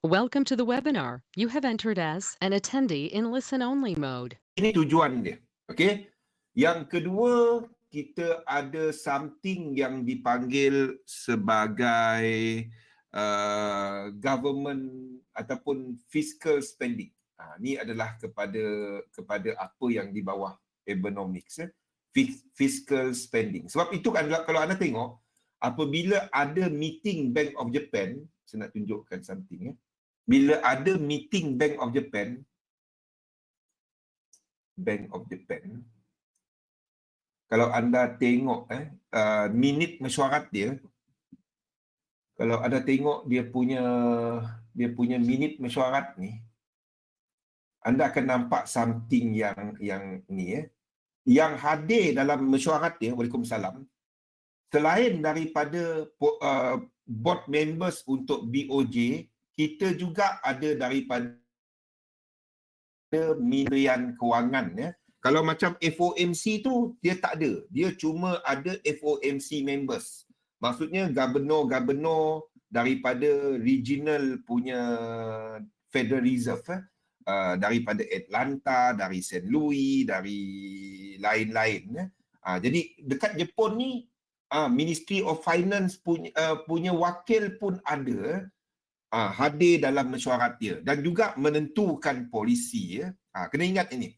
Welcome to the webinar. You have entered as an attendee in listen-only mode. Ini tujuan dia. Okey. Yang kedua, kita ada something yang dipanggil sebagai government ataupun fiscal spending. Ini adalah kepada apa yang di bawah Abenomics, fiscal spending. Sebab itu kan kalau anda tengok, apabila ada meeting Bank of Japan, saya nak tunjukkan something. Bila ada meeting Bank of Japan, kalau anda tengok minit mesyuarat dia, kalau anda tengok dia punya minit mesyuarat ni, anda akan nampak something yang ni yang hadir dalam mesyuarat dia, Waalaikumsalam, selain daripada board members untuk BOJ, kita juga ada daripada Kementerian Kewangan. Kalau macam FOMC tu, dia tak ada. Dia cuma ada FOMC members. Maksudnya gubernur-gubernur daripada regional punya Federal Reserve, daripada Atlanta, dari St. Louis, dari lain-lain. Jadi dekat Jepun ni, Ministry of Finance punya wakil pun ada, hadir dalam mesyuarat dia dan juga menentukan polisi. Kena ingat ini.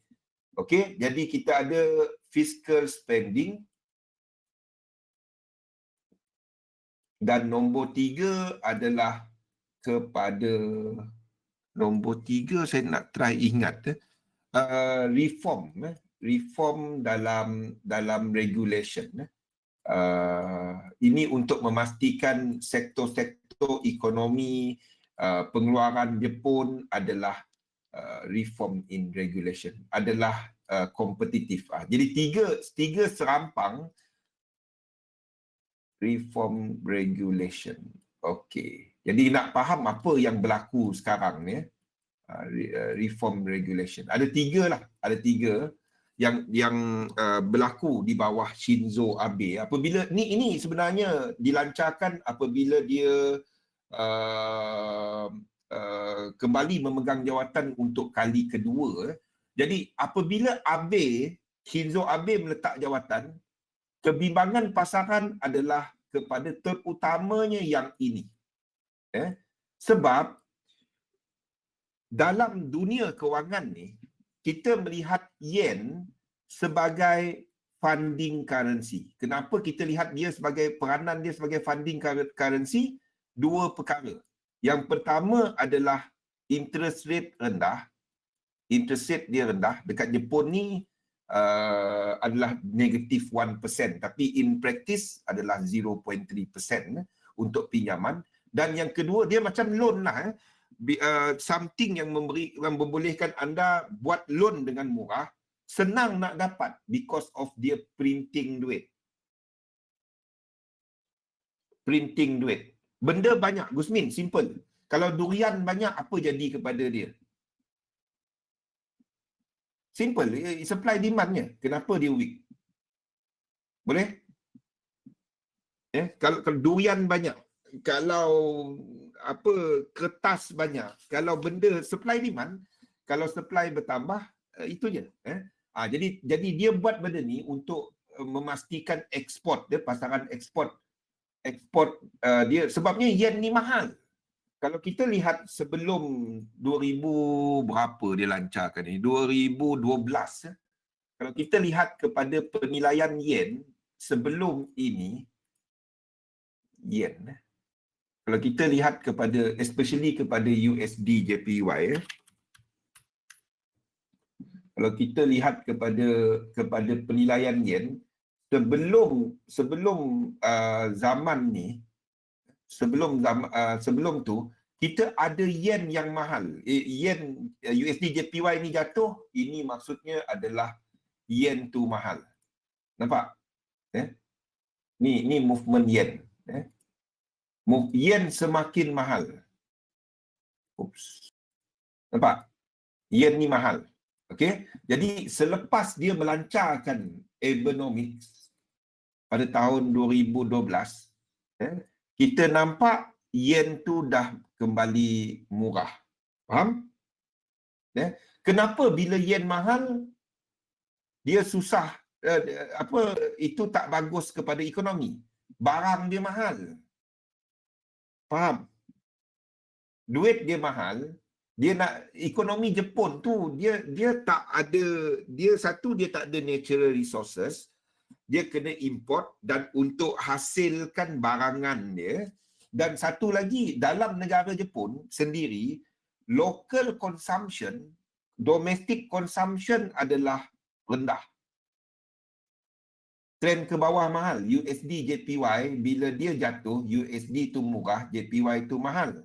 Okey, jadi kita ada fiscal spending dan nombor 3 adalah kepada nombor 3 saya nak try ingat reform dalam regulation. Ini untuk memastikan sektor-sektor ekonomi pengeluaran Jepun adalah reform in regulation, adalah kompetitif. Jadi tiga serampang reform regulation. Okey. Jadi nak faham apa yang berlaku sekarang ni, reform regulation. Ada tiga yang berlaku di bawah Shinzo Abe. Apabila ini sebenarnya dilancarkan apabila dia kembali memegang jawatan untuk kali kedua. Jadi apabila Shinzo Abe meletak jawatan, kebimbangan pasaran adalah kepada terutamanya yang ini. Sebab dalam dunia kewangan ni, kita melihat yen sebagai funding currency. Kenapa kita lihat dia sebagai peranan dia sebagai funding currency? Dua perkara. Yang pertama adalah interest rate rendah. Interest rate dia rendah. Dekat Jepun ni adalah negative 1%. Tapi in practice adalah 0.3% untuk pinjaman. Dan yang kedua, dia macam loan lah. Something yang membolehkan anda buat loan dengan murah, senang nak dapat because of dia printing duit. Benda banyak, Gusmin, simple. Kalau durian banyak, apa jadi kepada dia? Simple, supply demandnya. Kenapa dia weak? Boleh? Kalau durian banyak, kalau kertas banyak, kalau benda supply demand, kalau supply bertambah, itu je. Jadi dia buat benda ni untuk memastikan ekspor dia, pasaran ekspor dia, sebabnya yen ni mahal. Kalau kita lihat sebelum 2000 berapa dia lancarkan ni, 2012, kalau kita lihat kepada penilaian yen sebelum ini, yen, kalau kita lihat kepada, especially kepada USD JPY, kalau kita lihat kepada penilaian yen sebelum zaman ni, sebelum tu kita ada yen yang mahal. Yen USD JPY ni jatuh, ini maksudnya adalah yen tu mahal. Nampak? Ni movement yen. Yen semakin mahal. Nampak? Yen ni mahal. Okey? Jadi selepas dia melancarkan Abenomics pada tahun 2012, kita nampak yen tu dah kembali murah. Faham? Kenapa bila yen mahal, dia susah, itu tak bagus kepada ekonomi. Barang dia mahal. Faham? Duit dia mahal, dia nak ekonomi Jepun tu dia tak ada, dia tak ada natural resources, dia kena import dan untuk hasilkan barangan dia. Dan satu lagi, dalam negara Jepun sendiri, local consumption, domestic consumption adalah rendah. Trend ke bawah mahal, USD JPY, bila dia jatuh, USD tu murah, JPY tu mahal.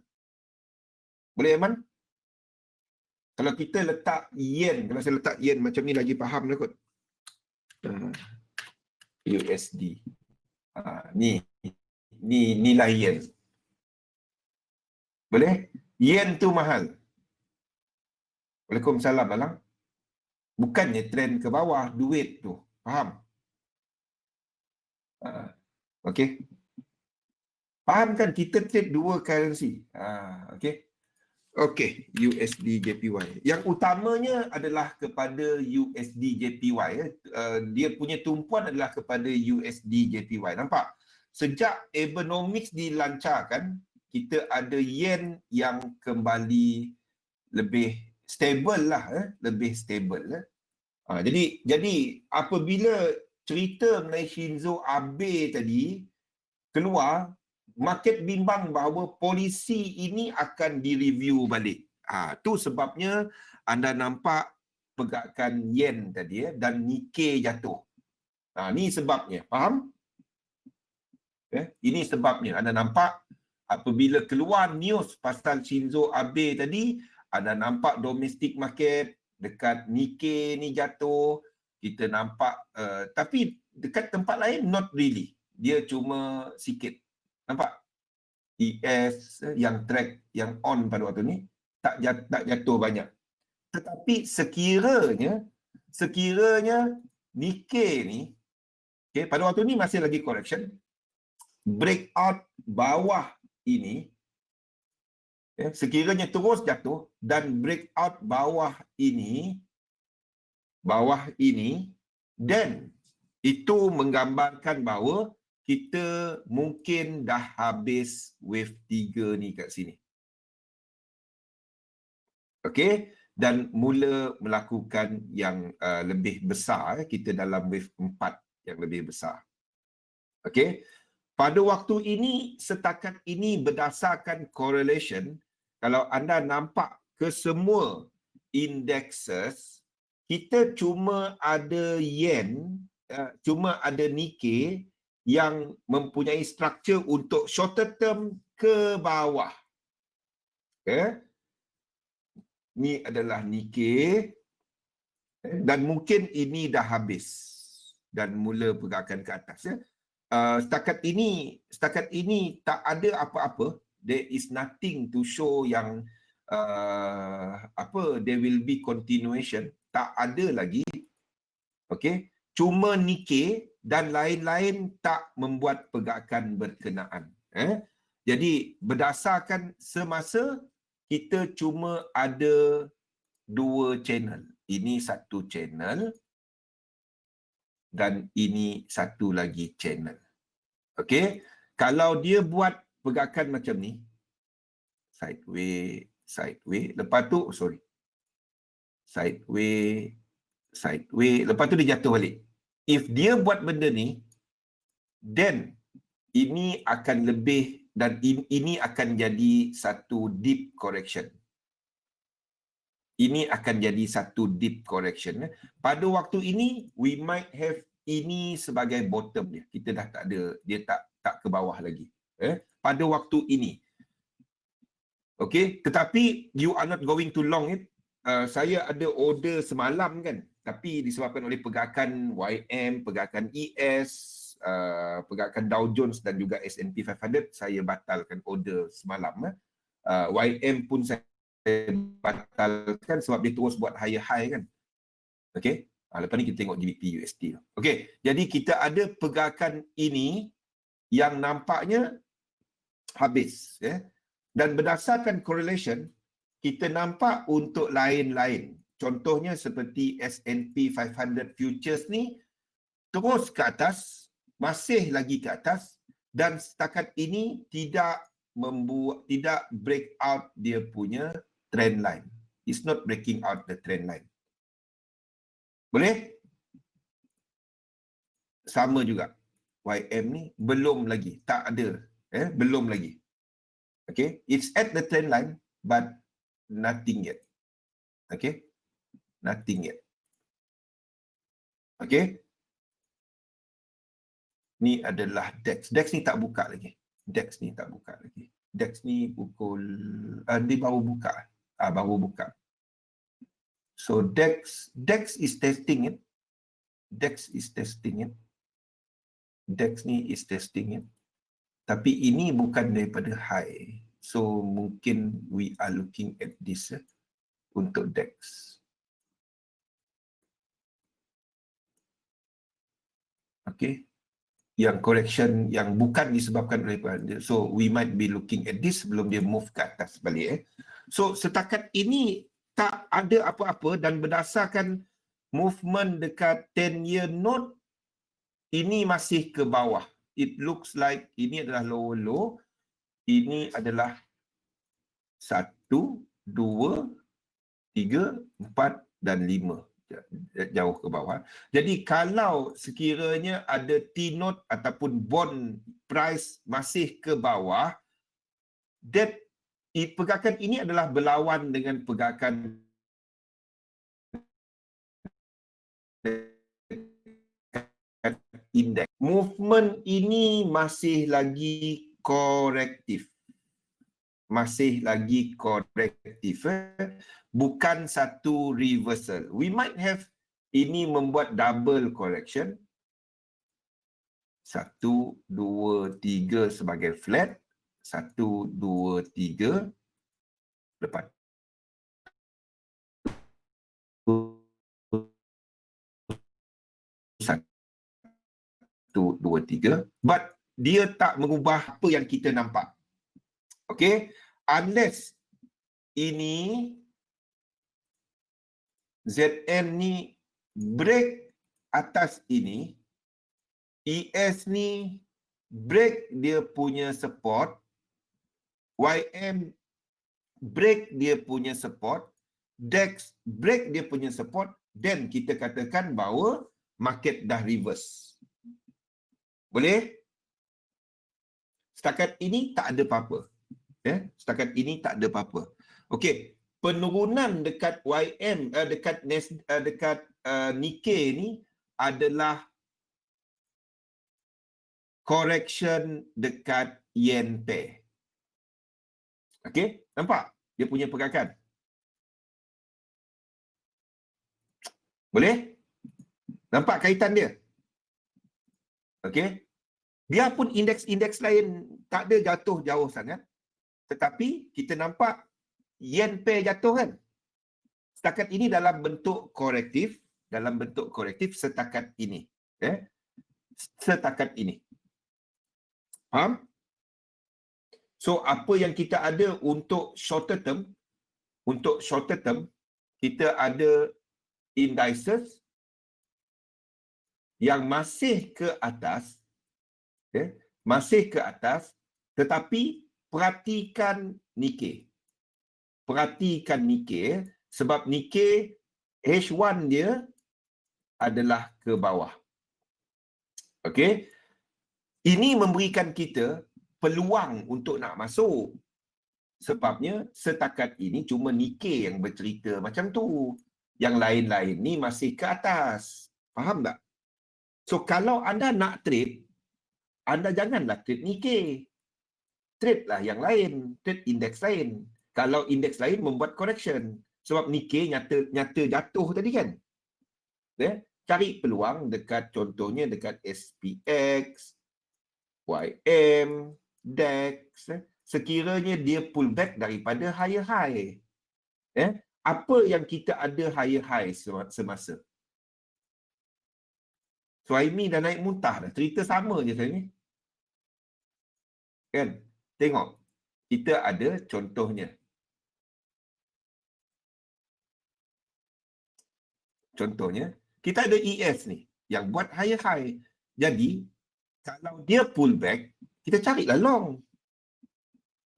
Boleh Aiman? Kalau kita letak yen, kalau saya letak yen macam ni lagi faham lah kot. USD. Ni nilai yen. Boleh? Yen tu mahal. Waalaikumsalam Alang. Bukannya trend ke bawah duit tu. Faham? Okey. Faham kan kita trade dua currency. Okey. Okey, USD JPY. Yang utamanya adalah kepada USD JPY. Dia punya tumpuan adalah kepada USD JPY. Nampak? Sejak Abenomics dilancarkan, kita ada yen yang kembali lebih stable lah. Lebih stable. Jadi apabila cerita mengenai Shinzo Abe tadi keluar, market bimbang bahawa polisi ini akan direview balik. Tu sebabnya anda nampak pergerakan yen tadi dan Nikkei jatuh. Ni sebabnya. Faham? Ini sebabnya. Anda nampak apabila keluar news pasal Shinzo Abe tadi, anda nampak domestic market dekat Nikkei ni jatuh. Kita nampak, tapi dekat tempat lain not really. Dia cuma sikit. Nampak? ES yang track, yang on pada waktu ni tak jatuh banyak. Tetapi sekiranya Nikkei ni, pada waktu ni masih lagi correction, breakout bawah ini, sekiranya terus jatuh dan breakout bawah ini, dan itu menggambarkan bahawa kita mungkin dah habis wave 3 ni kat sini. Okey, dan mula melakukan yang lebih besar. Kita dalam wave 4 yang lebih besar. Okey, pada waktu ini, setakat ini berdasarkan correlation, kalau anda nampak ke semua indexes, kita cuma ada yen, cuma ada Nikkei yang mempunyai struktur untuk shorter term ke bawah. Ni adalah Nikkei, dan mungkin ini dah habis dan mula pergerakan ke atas. Setakat ini tak ada apa-apa. There is nothing to show yang there will be continuation. Tak ada lagi. Okey, cuma Nikkei dan lain-lain tak membuat pergerakan berkenaan. Jadi berdasarkan semasa, kita cuma ada dua channel. Ini satu channel dan ini satu lagi channel. Okey, kalau dia buat pergerakan macam ni, sideways, lepas tu sideways, lepas tu dia jatuh balik. If dia buat benda ni, then ini akan lebih, dan ini akan jadi satu deep correction. Ini akan jadi satu deep correction. Pada waktu ini, we might have ini sebagai bottom dia. Kita dah tak ada, dia tak ke bawah lagi. Pada waktu ini. Okey, tetapi you are not going to long it. Saya ada order semalam kan, tapi disebabkan oleh pergerakan YM, pergerakan ES, pergerakan Dow Jones dan juga S&P 500, saya batalkan order semalam. YM pun saya batalkan sebab dia terus buat higher high kan. Okey, lepas ni kita tengok GBP USD. Okey, jadi kita ada pergerakan ini yang nampaknya habis. Dan berdasarkan correlation, kita nampak untuk lain-lain. Contohnya seperti S&P 500 futures ni terus ke atas, masih lagi ke atas, dan setakat ini tidak break out dia punya trend line. It's not breaking out the trend line. Boleh? Sama juga. YM ni belum lagi, tak ada. Belum lagi. Okay, it's at the trend line, but nothing yet. Okay, nothing yet. Okay, ni adalah DEX. DEX ni tak buka lagi. DEX ni tak buka lagi. DEX ni pukul, dia baru buka. Baru buka. So DEX is testing it. DEX is testing it. DEX ni is testing it. Tapi ini bukan daripada high. So mungkin we are looking at this untuk DEX. Okay. Yang correction yang bukan disebabkan oleh dia. So we might be looking at this sebelum dia move ke atas balik. So setakat ini tak ada apa-apa dan berdasarkan movement dekat 10-year note, ini masih ke bawah. It looks like ini adalah lower low. Ini adalah 1, 2, 3, 4 dan 5. Jauh ke bawah. Jadi kalau sekiranya ada T-note ataupun bond price masih ke bawah, pergerakan ini adalah berlawan dengan pergerakan indeks. Movement ini masih lagi korektif. Masih lagi korektif. Bukan satu reversal. We might have ini membuat double correction. 1, 2, 3 sebagai flat. 1, 2, 3. Lepas 1, 2, 3. But dia tak mengubah apa yang kita nampak. Okay. Unless ini ZN ni break atas ini, ES ni break dia punya support, YM break dia punya support, DEX break dia punya support, then kita katakan bahawa market dah reverse. Boleh? Setakat ini tak ada apa-apa. Setakat ini tak ada apa-apa. Okey. Penurunan dekat YM, dekat Nikkei ni adalah correction dekat yen pair. Okey, nampak dia punya pergerakan? Boleh? Nampak kaitan dia? Okey. Biarpun indeks-indeks lain tak ada jatuh jauh sangat, tetapi kita nampak yen pair jatuh kan? Setakat ini dalam bentuk korektif, setakat ini. Setakat ini. Faham? So apa yang kita ada untuk shorter term, kita ada indices yang masih ke atas, tetapi perhatikan Nikkei. Sebab Nikkei H1 dia adalah ke bawah. Okey. Ini memberikan kita peluang untuk nak masuk. Sebabnya setakat ini cuma Nikkei yang bercerita macam tu. Yang lain-lain ni masih ke atas. Faham tak? So kalau anda nak trade, anda janganlah trade Nikkei. Trade lah yang lain, trade indeks lain. Kalau indeks lain membuat correction. Sebab Nikkei nyata jatuh tadi kan. Cari peluang dekat, contohnya dekat SPX, YM, DEX. Sekiranya dia pull back daripada higher high. Apa yang kita ada higher high semasa? Suhaimi dah naik muntah dah. Cerita sama je saya ni. Kan? Tengok, kita ada contohnya. Contohnya, kita ada ES ni yang buat higher high. Jadi, kalau dia pullback, kita carilah long.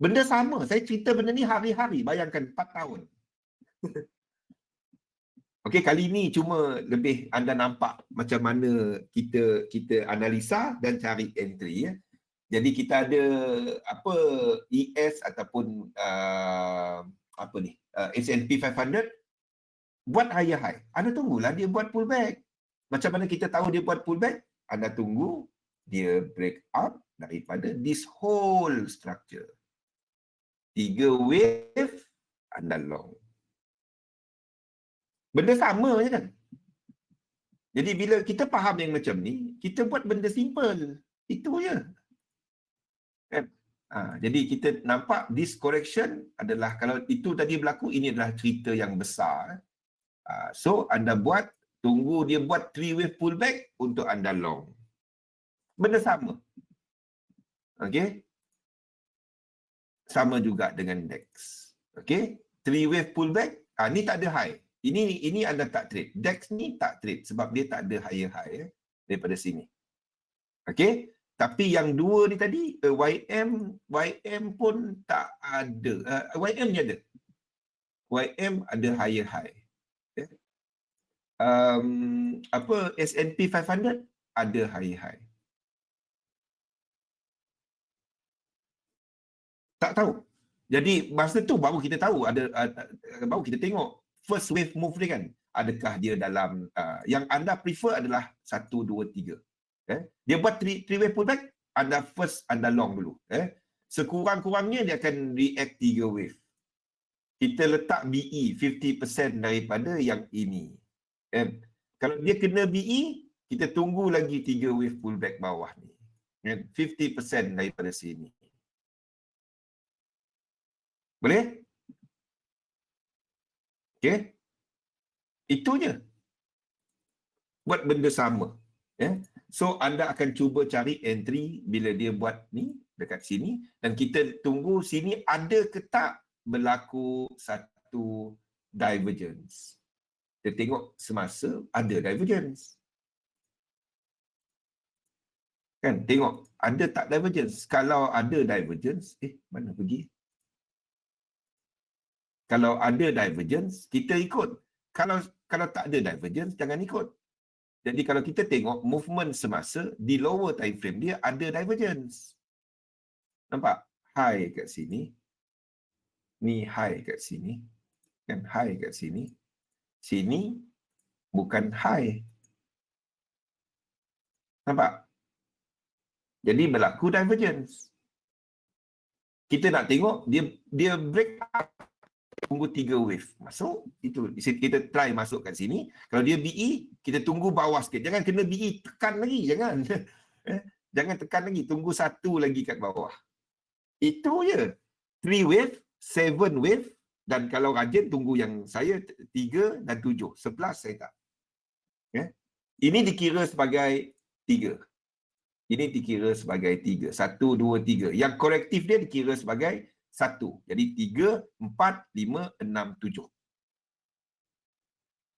Benda sama. Saya cerita benda ni hari-hari. Bayangkan 4 tahun. Okey, kali ni cuma lebih anda nampak macam mana kita analisa dan cari entry ya. Jadi kita ada apa ES ataupun apa ni S&P 500 buat higher high. Anda tunggulah dia buat pullback. Macam mana kita tahu dia buat pullback? Anda tunggu dia break up daripada this whole structure. 3 wave anda long. Benda sama je kan? Jadi bila kita faham yang macam ni, kita buat benda simple. Itu je. Kan? Jadi kita nampak this correction adalah, kalau itu tadi berlaku, ini adalah cerita yang besar. So anda buat, tunggu dia buat 3 wave pullback untuk anda long. Benda sama. Okey? Sama juga dengan DEX. Okey? 3 wave pullback, ni tak ada high. Ini anda tak trade. DEX ni tak trade sebab dia tak ada higher high daripada sini. Okey? Tapi yang dua ni tadi, YM pun tak ada. YM ni ada. YM ada higher high. Okay? Apa S&P 500 ada higher high. Tak tahu. Jadi masa tu baru kita tahu, baru kita tengok first wave move dia kan. Adakah dia dalam yang anda prefer adalah 1 2 3. Dia buat 3 wave pullback, anda long dulu. Sekurang-kurangnya dia akan react 3 wave. Kita letak BE 50% daripada yang ini. Kalau dia kena BE, kita tunggu lagi 3 wave pullback bawah ni. 50% daripada sini. Boleh? Okey. Itu je. Buat benda sama. So anda akan cuba cari entry bila dia buat ni dekat sini, dan kita tunggu sini ada ke tak berlaku satu divergence. Kita tengok semasa ada divergence. Kan, tengok ada tak divergence. Kalau ada divergence, mana pergi? Kalau ada divergence, kita ikut. Kalau tak ada divergence, jangan ikut. Jadi kalau kita tengok movement semasa, di lower time frame dia ada divergence. Nampak? High kat sini. Ni high kat sini. Kan high kat sini. Sini bukan high. Nampak? Jadi berlaku divergence. Kita nak tengok dia break up, tunggu 3 wave masuk, itu kita try masuk kat sini. Kalau dia BE, kita tunggu bawah sikit. Jangan kena BE, tekan lagi, jangan. Jangan tekan lagi, tunggu satu lagi kat bawah. Itu je. 3 wave, 7 wave, dan kalau rajin tunggu yang saya 3 dan 7. 11 saya tak. Ini dikira sebagai 3. Ini dikira sebagai 3. 1, 2, 3. Yang korektif dia dikira sebagai 1. Jadi 3, 4, 5, 6, 7.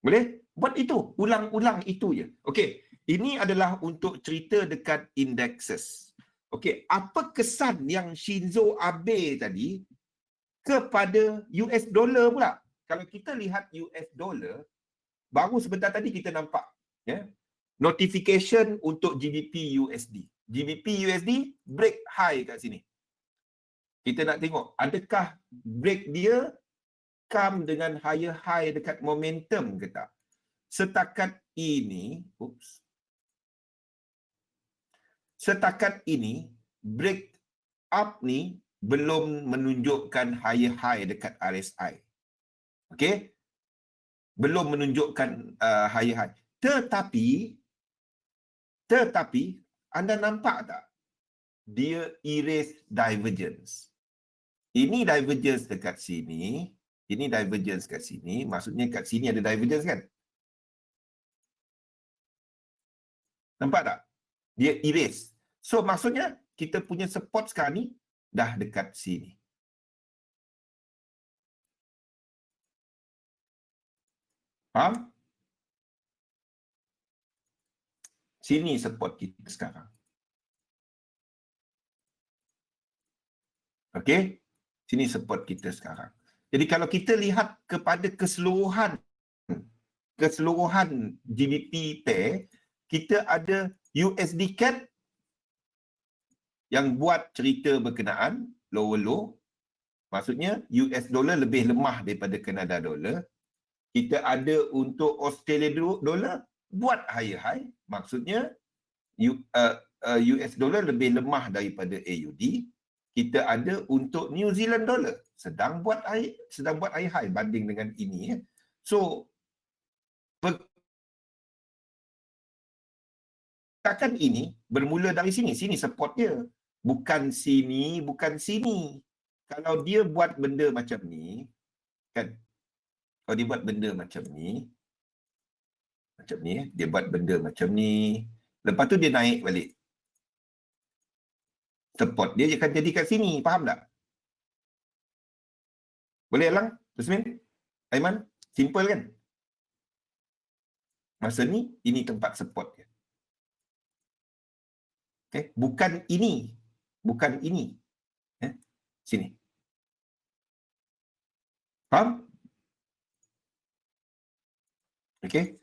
Boleh? Buat itu. Ulang-ulang itu je. Okey. Ini adalah untuk cerita dekat indexes. Okey. Apa kesan yang Shinzo Abe tadi kepada US dollar pula? Kalau kita lihat US dollar, baru sebentar tadi kita nampak. Notification untuk GBP USD. GBP USD break high kat sini. Kita nak tengok, adakah break dia come dengan higher high dekat momentum ke tak? Setakat ini, setakat ini, break up ni belum menunjukkan higher high dekat RSI. Okey? Belum menunjukkan higher high. Tetapi, anda nampak tak? Dia erase divergence. Ini divergence dekat sini. Ini divergence kat sini. Maksudnya kat sini ada divergence kan? Nampak tak? Dia erase. So maksudnya kita punya support sekarang ni dah dekat sini. Faham? Sini support kita sekarang. Okey? Sini support kita sekarang. Jadi kalau kita lihat kepada keseluruhan GBP pair, kita ada USD CAD yang buat cerita berkenaan lower low. Maksudnya US dollar lebih lemah daripada Canada dollar. Kita ada untuk Australia dollar buat higher high. Maksudnya US dollar lebih lemah daripada AUD. Kita ada untuk New Zealand dollar sedang buat high high banding dengan ini. So pergerakan ini bermula dari sini. Sini support dia. Bukan sini, bukan sini. Kalau dia buat benda macam ni, kan? Kalau dia buat benda macam ni, dia buat benda macam ni. Lepas tu dia naik balik. Support dia akan jadi kat sini. Faham tak? Boleh Alang? Tusmin? Aiman? Simple kan? Masa ni, ini tempat support dia. Okay? Bukan ini. Bukan ini. Sini. Faham? Okay?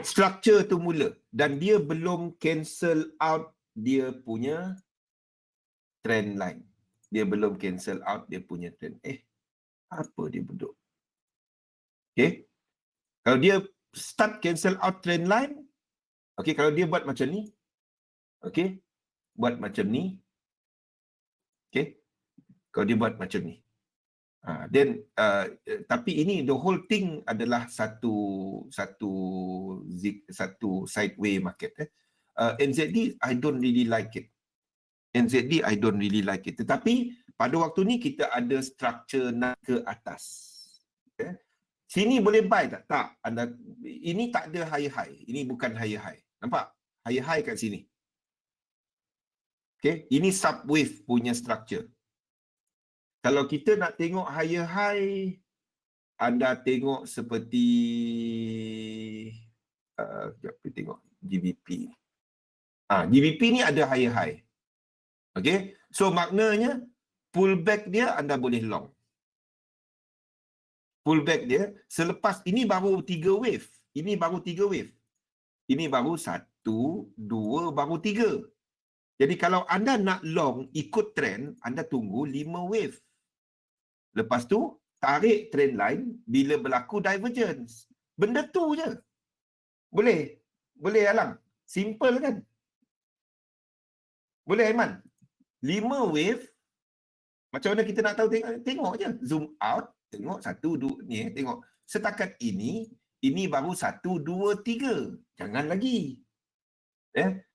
Structure tu mula. Dan dia belum cancel out dia punya trend line. Dia belum cancel out dia punya trend. Apa dia bentuk? Okay? Kalau dia start cancel out trend line, okay, kalau dia buat macam ni, okay, buat macam ni, okay, kalau dia buat macam ni, then tapi ini the whole thing adalah satu sideway market. NZD I don't really like it. Tetapi pada waktu ni kita ada structure nak ke atas. Okay? Sini boleh buy tak? Tak. Ini tak ada high. Ini bukan high. Nampak? High kat sini. Okay? Ini subwave punya structure. Kalau kita nak tengok high, anda tengok seperti kita tengok GBP. GBP ni ada high. Okay? So maknanya pullback dia anda boleh long. Pullback dia selepas ini baru 3 wave. Ini baru 3 wave. Ini baru 1, 2, baru 3. Jadi kalau anda nak long ikut trend, anda tunggu 5 wave. Lepas tu tarik trend line bila berlaku divergence. Benda tu je. Boleh? Boleh Alang? Simple kan? Boleh Aiman? 5 wave. Macam mana kita nak tahu? Tengok je. Zoom out. Tengok 1, 2. Ni tengok. Setakat ini baru 1, 2, 3. Jangan lagi.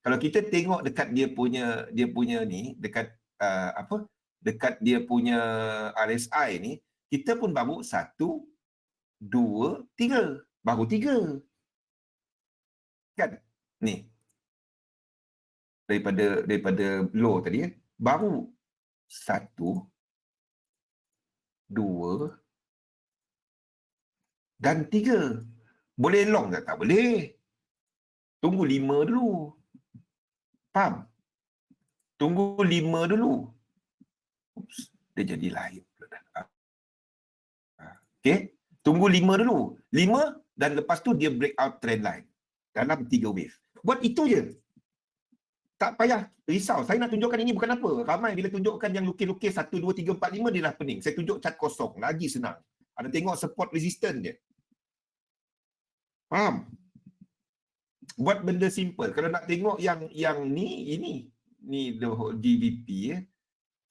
Kalau kita tengok dekat dia punya ni, dekat dekat dia punya RSI ni, kita pun baru 1, 2, 3. Baru 3. Kan? Ni. Daripada low tadi, baru 1, 2 dan 3. Boleh long tak? Tak boleh. Tunggu 5 dulu. Faham? Tunggu 5 dulu. Oops, dia jadi lain. Okay? Tunggu 5 dulu. 5 dan lepas tu dia break out trend line. Dalam 3 wave. Buat itu je. Tak payah risau. Saya nak tunjukkan ini bukan apa. Ramai bila tunjukkan yang lukis-lukis 1, 2, 3, 4, 5 dia dah pening. Saya tunjuk cat kosong. Lagi senang. Ada tengok support resistance dia. Faham? Buat benda simple. Kalau nak tengok yang ni the whole GBP.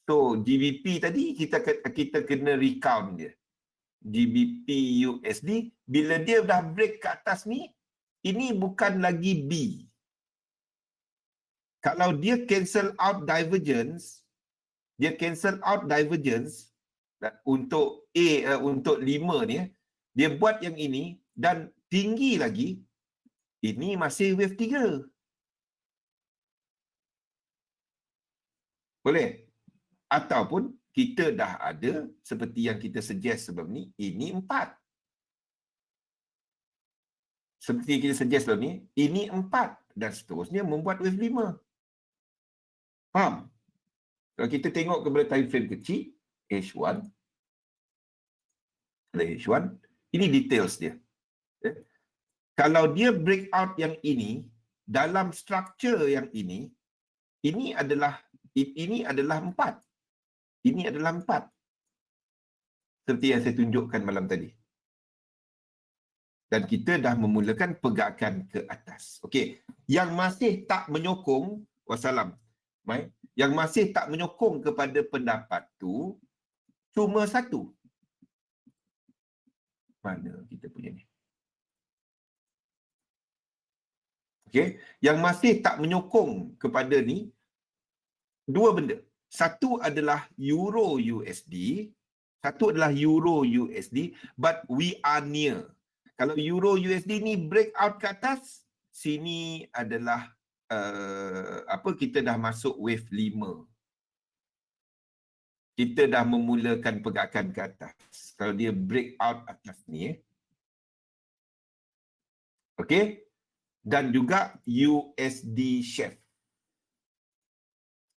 So GBP tadi kita kena recount dia. GBP USD. Bila dia dah break ke atas ni, ini bukan lagi B. Kalau dia cancel out divergence, untuk untuk 5 ni, dia buat yang ini dan tinggi lagi, ini masih wave 3. Boleh? Ataupun kita dah ada seperti yang kita suggest sebelum ni, ini 4. Seperti yang kita suggest sebelum ni, ini 4 dan seterusnya membuat wave 5. Faham? Kalau kita tengok kepada time frame kecil, H1, H1, ini details dia. Kalau dia breakout yang ini, dalam structure yang ini adalah 4. Ini adalah 4. Seperti yang saya tunjukkan malam tadi. Dan kita dah memulakan pergerakan ke atas. Okey, yang masih tak menyokong, wassalam. Baik, yang masih tak menyokong kepada pendapat tu cuma satu. Mana kita punya ni? Okey, yang masih tak menyokong kepada ni dua benda. Satu adalah Euro USD, satu adalah Euro USD, but we are near. Kalau Euro USD ni breakout ke atas, sini adalah kita dah masuk wave 5. Kita dah memulakan pergerakan ke atas. Kalau dia breakout atas ni, okey. Dan juga USD chef.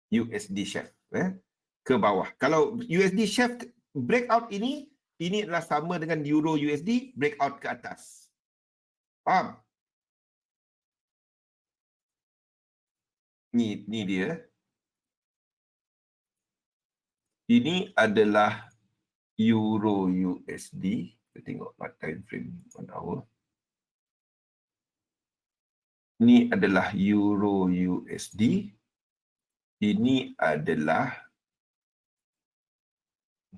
USD chef ke bawah. Kalau USD chef breakout ini adalah sama dengan Euro USD breakout ke atas. Faham? Ni dia. Ini adalah Euro USD. Kita tengok time frame 1 hour. Ini adalah Euro USD. Ini adalah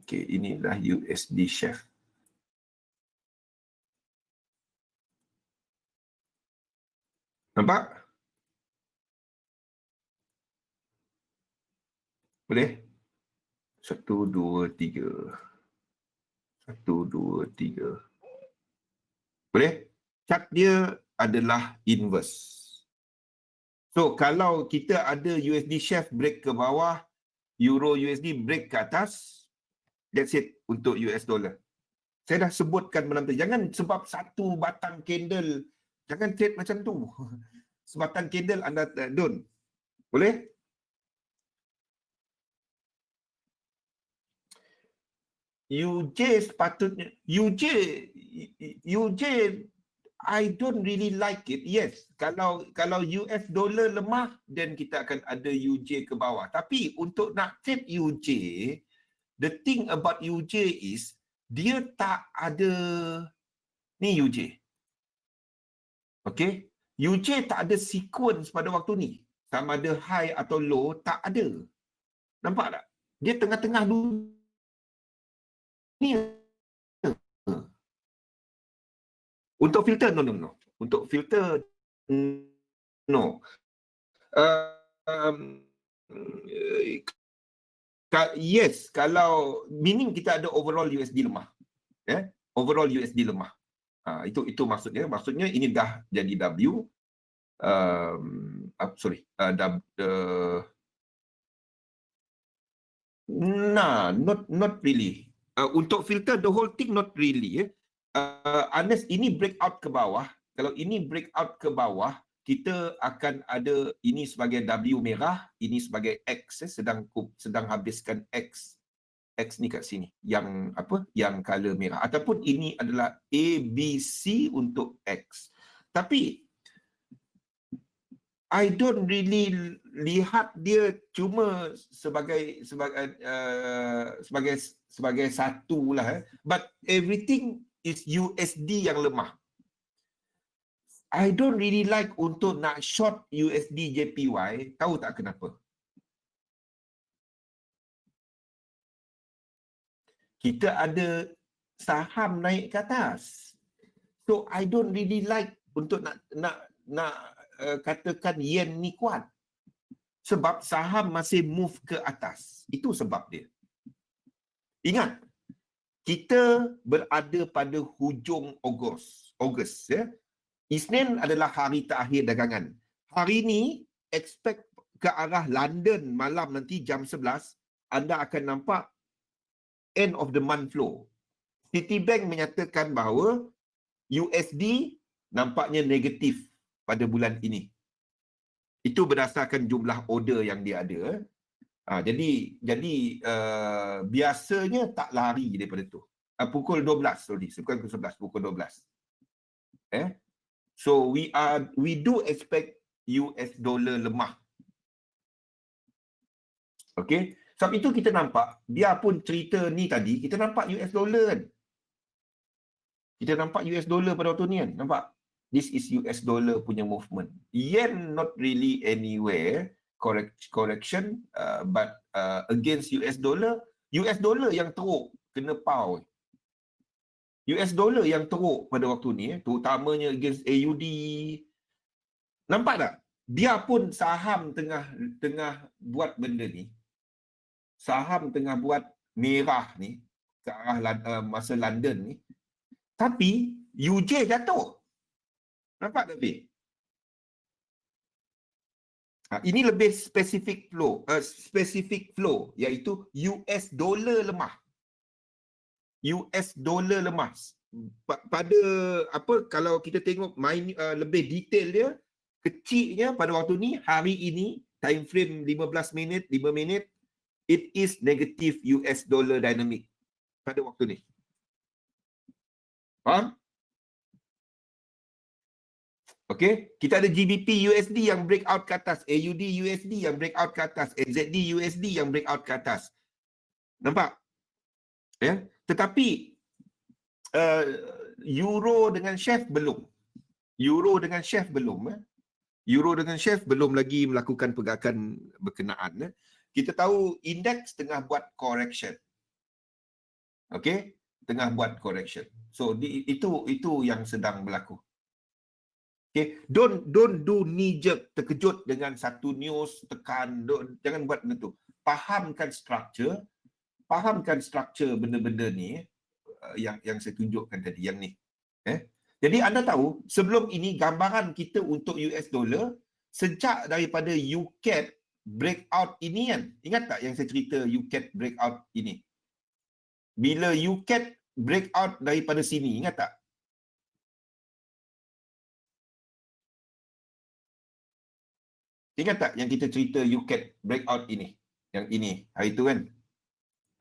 inilah USD chef. Nampak? Boleh? 1, 2, 3. 1, 2, 3. Boleh? Chart dia adalah inverse. So, kalau kita ada USD chef break ke bawah, Euro USD break ke atas, that's it untuk US dollar. Saya dah sebutkan malam tu, jangan sebab satu batang candle, jangan trade macam tu. Sebatang candle anda don't. Boleh? UJ sepatutnya, UJ I don't really like it. Yes, kalau US dollar lemah, then kita akan ada UJ ke bawah. Tapi untuk nak trade UJ, the thing about UJ is dia tak ada ni UJ. Okay, UJ tak ada sequence pada waktu ni. Sama ada high atau low, tak ada. Nampak tak? Dia tengah-tengah dulu. Ni. Untuk filter, no. Untuk filter, no. Yes, kalau meaning kita ada overall USD lemah. Overall USD lemah. Itu maksudnya. Maksudnya ini dah jadi W. Not really. Untuk filter the whole thing, not really. Unless ini breakout ke bawah. Kalau ini breakout ke bawah, kita akan ada ini sebagai W merah, ini sebagai X, sedang habiskan X ni kat sini, yang color merah, ataupun ini adalah A, B, C untuk X. Tapi I don't really lihat dia cuma sebagai satu lah. But everything is USD yang lemah. I don't really like untuk nak short USD JPY. Tahu tak kenapa? Kita ada saham naik ke atas. So I don't really like untuk nak katakan yen ni kuat. Sebab saham masih move ke atas. Itu sebab dia. Ingat, kita berada pada hujung Ogos, ya. Isnin adalah hari terakhir dagangan. Hari ni expect ke arah London malam nanti jam 11 anda akan nampak end of the month flow. Citibank menyatakan bahawa USD nampaknya negatif pada bulan ini. Itu berdasarkan jumlah order yang dia ada. Jadi biasanya tak lari daripada tu. Pukul 12, bukan pukul 11, pukul 12. So we do expect US dollar lemah. Okay. Sebab itu kita nampak, biarpun cerita ni tadi, kita nampak US dollar kan. Kita nampak US dollar pada waktu ni kan. Nampak? This is US dollar punya movement. Yen not really anywhere correction, but against US dollar yang teruk kena pound. US dollar yang teruk pada waktu ni, terutamanya against AUD. Nampak tak? Biarpun saham tengah buat benda ni, saham tengah buat merah ni ke arah masa London ni, tapi UJ jatuh. Nampak tak, Fi? Ini lebih spesifik flow, iaitu US dollar lemah. US dollar lemah. Pada kalau kita tengok lebih detail dia, kecilnya pada waktu ni, hari ini, time frame 15 minit, 5 minit, it is negative US dollar dynamic pada waktu ni. Faham? Okay, kita ada GBP USD yang breakout ke atas, AUD USD yang breakout ke atas, NZD USD yang breakout ke atas. Nampak? Ya, tetapi Euro dengan Chef belum. Euro dengan Chef belum lagi melakukan pergerakan berkenaan. Kita tahu indeks tengah buat correction. Okay, tengah buat correction. So itu yang sedang berlaku. Okay, don't do knee jerk, terkejut dengan satu news, tekan, jangan buat benda tu. Fahamkan structure benda-benda ni yang saya tunjukkan tadi, yang ni. Jadi anda tahu, sebelum ini gambaran kita untuk US dollar sejak daripada UCAD breakout ini kan. Ingat tak yang saya cerita UCAD breakout ini? Bila UCAD breakout daripada sini, ingat tak? Ingat tak yang kita cerita UCAD breakout ini? Yang ini, hari tu kan?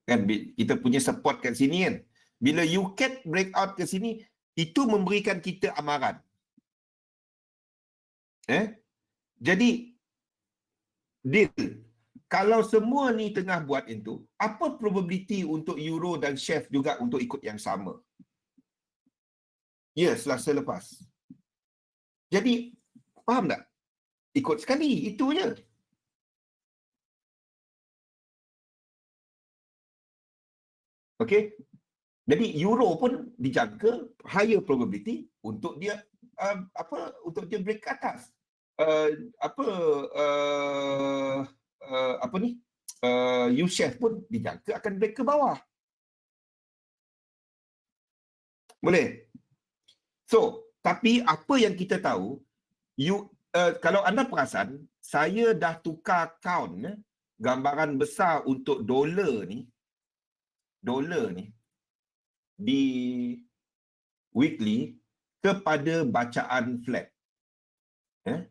Kan kita punya support kat sini kan? Bila UCAD breakout ke sini, itu memberikan kita amaran. Jadi, deal. Kalau semua ni tengah buat itu, apa probability untuk Euro dan Chef juga untuk ikut yang sama? Ya, Selasa lepas. Jadi, faham tak? Ikut sekali, itu je. Okey. Jadi Euro pun dijangka higher probability untuk dia untuk dia break ke atas. U-Chef pun dijangka akan break ke bawah. Boleh? So, tapi apa yang kita tahu, kalau anda perasan, saya dah tukar count gambaran besar untuk dolar ni di weekly kepada bacaan flat. 3,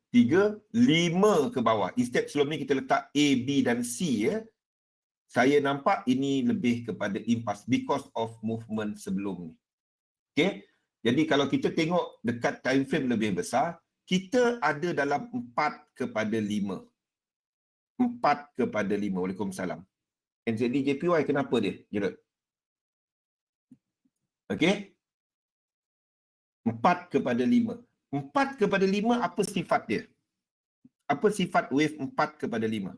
5 ke bawah. Instead sebelum ni kita letak A, B dan C saya nampak ini lebih kepada impasse because of movement sebelum ni. Okay? Jadi kalau kita tengok dekat time frame lebih besar, kita ada dalam 4/5. 4/5. Waalaikumsalam. NZD JPY kenapa dia? Gerard? Okey? 4/5. 4/5 apa sifat dia? Apa sifat wave 4/5?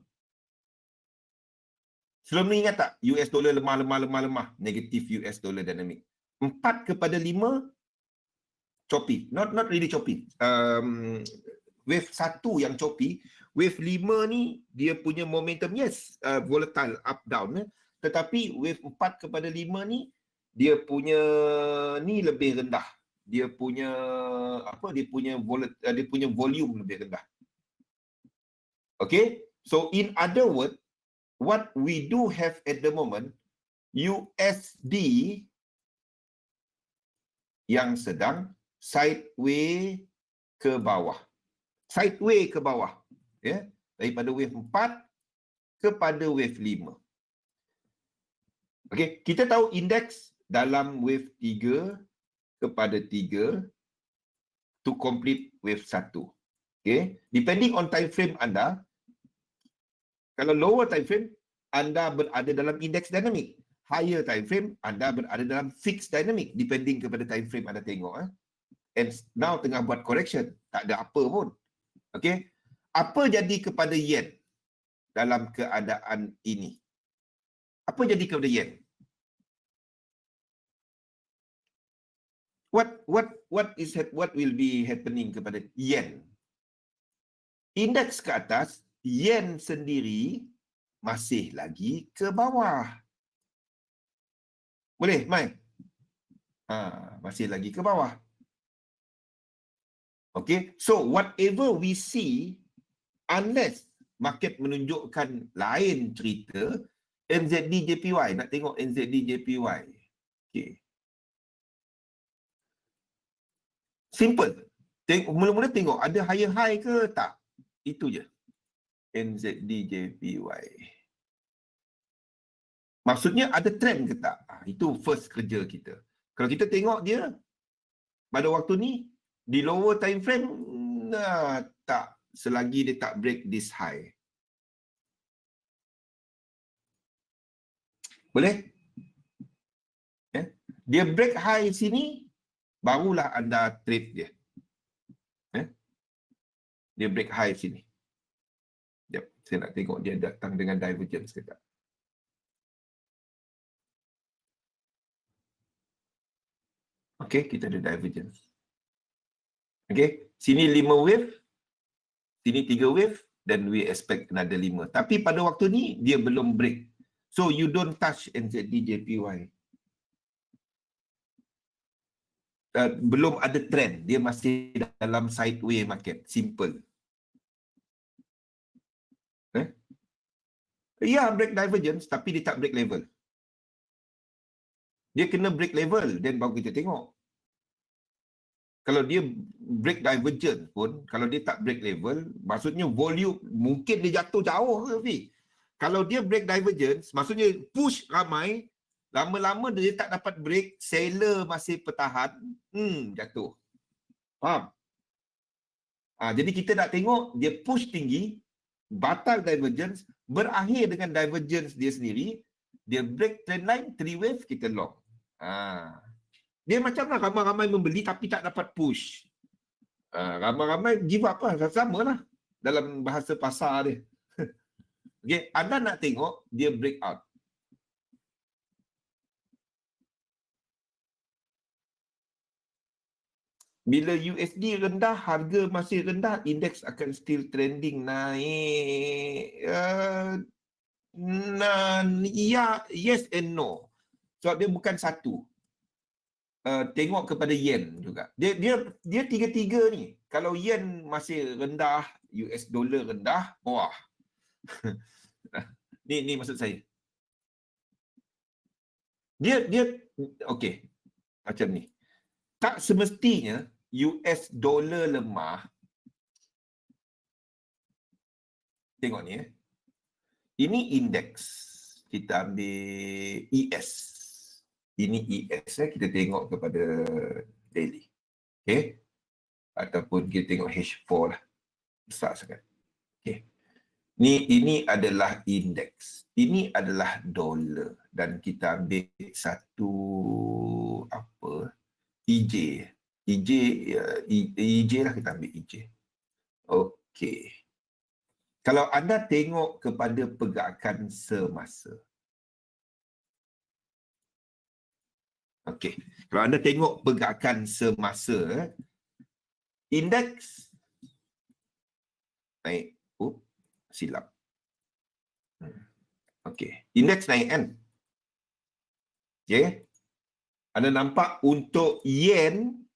Sebelum ni ingat tak? US dollar lemah. Negatif US dollar dynamic. 4/5 choppy. Not really choppy. Wave 1 yang choppy. Wave 5 ni dia punya momentum, yes, volatile up down. Tetapi wave 4/5 ni dia punya ni lebih rendah. Dia punya volume lebih rendah. Okay? So in other word, what we do have at the moment, USD yang sedang sideways ke bawah. Sideways ke bawah. Ya, daripada wave 4 kepada wave 5. Okey, kita tahu indeks dalam wave 3 kepada 3 to complete wave 1. Okey, depending on time frame anda, kalau lower time frame anda berada dalam indeks dynamic. Higher time frame anda berada dalam fixed dynamic depending kepada time frame anda tengok. And now tengah buat correction, tak ada apa pun. Okey, apa jadi kepada yen dalam keadaan ini? Apa jadi kepada yen? What will be happening kepada yen? Indeks ke atas, yen sendiri masih lagi ke bawah. Boleh, Mai? Masih lagi ke bawah. Okay, so whatever we see, unless market menunjukkan lain cerita, NZD-JPY, nak tengok NZD-JPY. Okay. Simple. Mula-mula tengok ada higher high ke tak. Itu je. NZD-JPY. Maksudnya ada trend ke tak? Itu first kerja kita. Kalau kita tengok dia pada waktu ni di lower time frame, tak, selagi dia tak break this high. Boleh? Dia break high sini, barulah anda trade dia. Dia break high sini. Sekejap, saya nak tengok dia datang dengan divergence ke tak. Okey, kita ada divergence. Okey, sini 5 wave, sini 3 wave, dan we expect another 5. Tapi pada waktu ni, dia belum break. So, you don't touch NZD-JPY. Belum ada trend. Dia masih dalam sideways market. Simple. Ya, break divergence, tapi dia tak break level. Dia kena break level, then baru kita tengok. Kalau dia break divergence pun, kalau dia tak break level, maksudnya volume, mungkin dia jatuh jauh ke, Fi? Kalau dia break divergence, maksudnya push ramai, lama-lama dia tak dapat break, seller masih pertahan, jatuh. Faham? Jadi kita nak tengok dia push tinggi, batal divergence, berakhir dengan divergence dia sendiri, dia break trend line, 3 wave, kita long. Dia macamlah ramai-ramai membeli tapi tak dapat push. Ramai-ramai give up lah, sama lah dalam bahasa pasar dia. Okay, anda nak tengok dia break out. Bila USD rendah, harga masih rendah, indeks akan still trending naik. Ya, yes and no. Sebab dia bukan satu. Tengok kepada yen juga. Dia tiga-tiga ni. Kalau yen masih rendah, US dollar rendah, wah. Ni maksud saya. Dia okey. Macam ni. Tak semestinya US dollar lemah. Tengok ni. Ini indeks. Kita ambil ES. Ini ES. Kita tengok kepada daily. Okay. Ataupun kita tengok H4 lah. Besar sangat. Okay. Ini adalah indeks. Ini adalah dolar. Dan kita ambil satu apa? EJ lah, kita ambil EJ. Okey. Kalau anda tengok kepada pergerakan semasa. Okey. Kalau anda tengok pergerakan semasa, indeks naik. Silap. Okey. Indeks naik kan? Okey. Anda nampak untuk yen,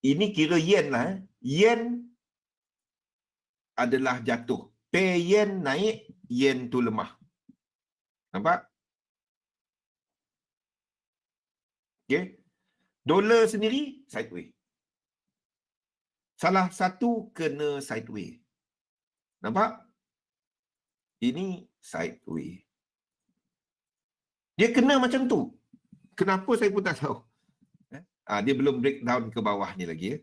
ini kira yen lah. Yen adalah jatuh. Pair yen naik, yen tu lemah. Nampak? Okay. Dolar sendiri sideway. Salah satu kena sideway. Nampak? Ini sideway. Dia kena macam tu. Kenapa saya pun tak tahu. Dia belum breakdown ke bawah ni lagi.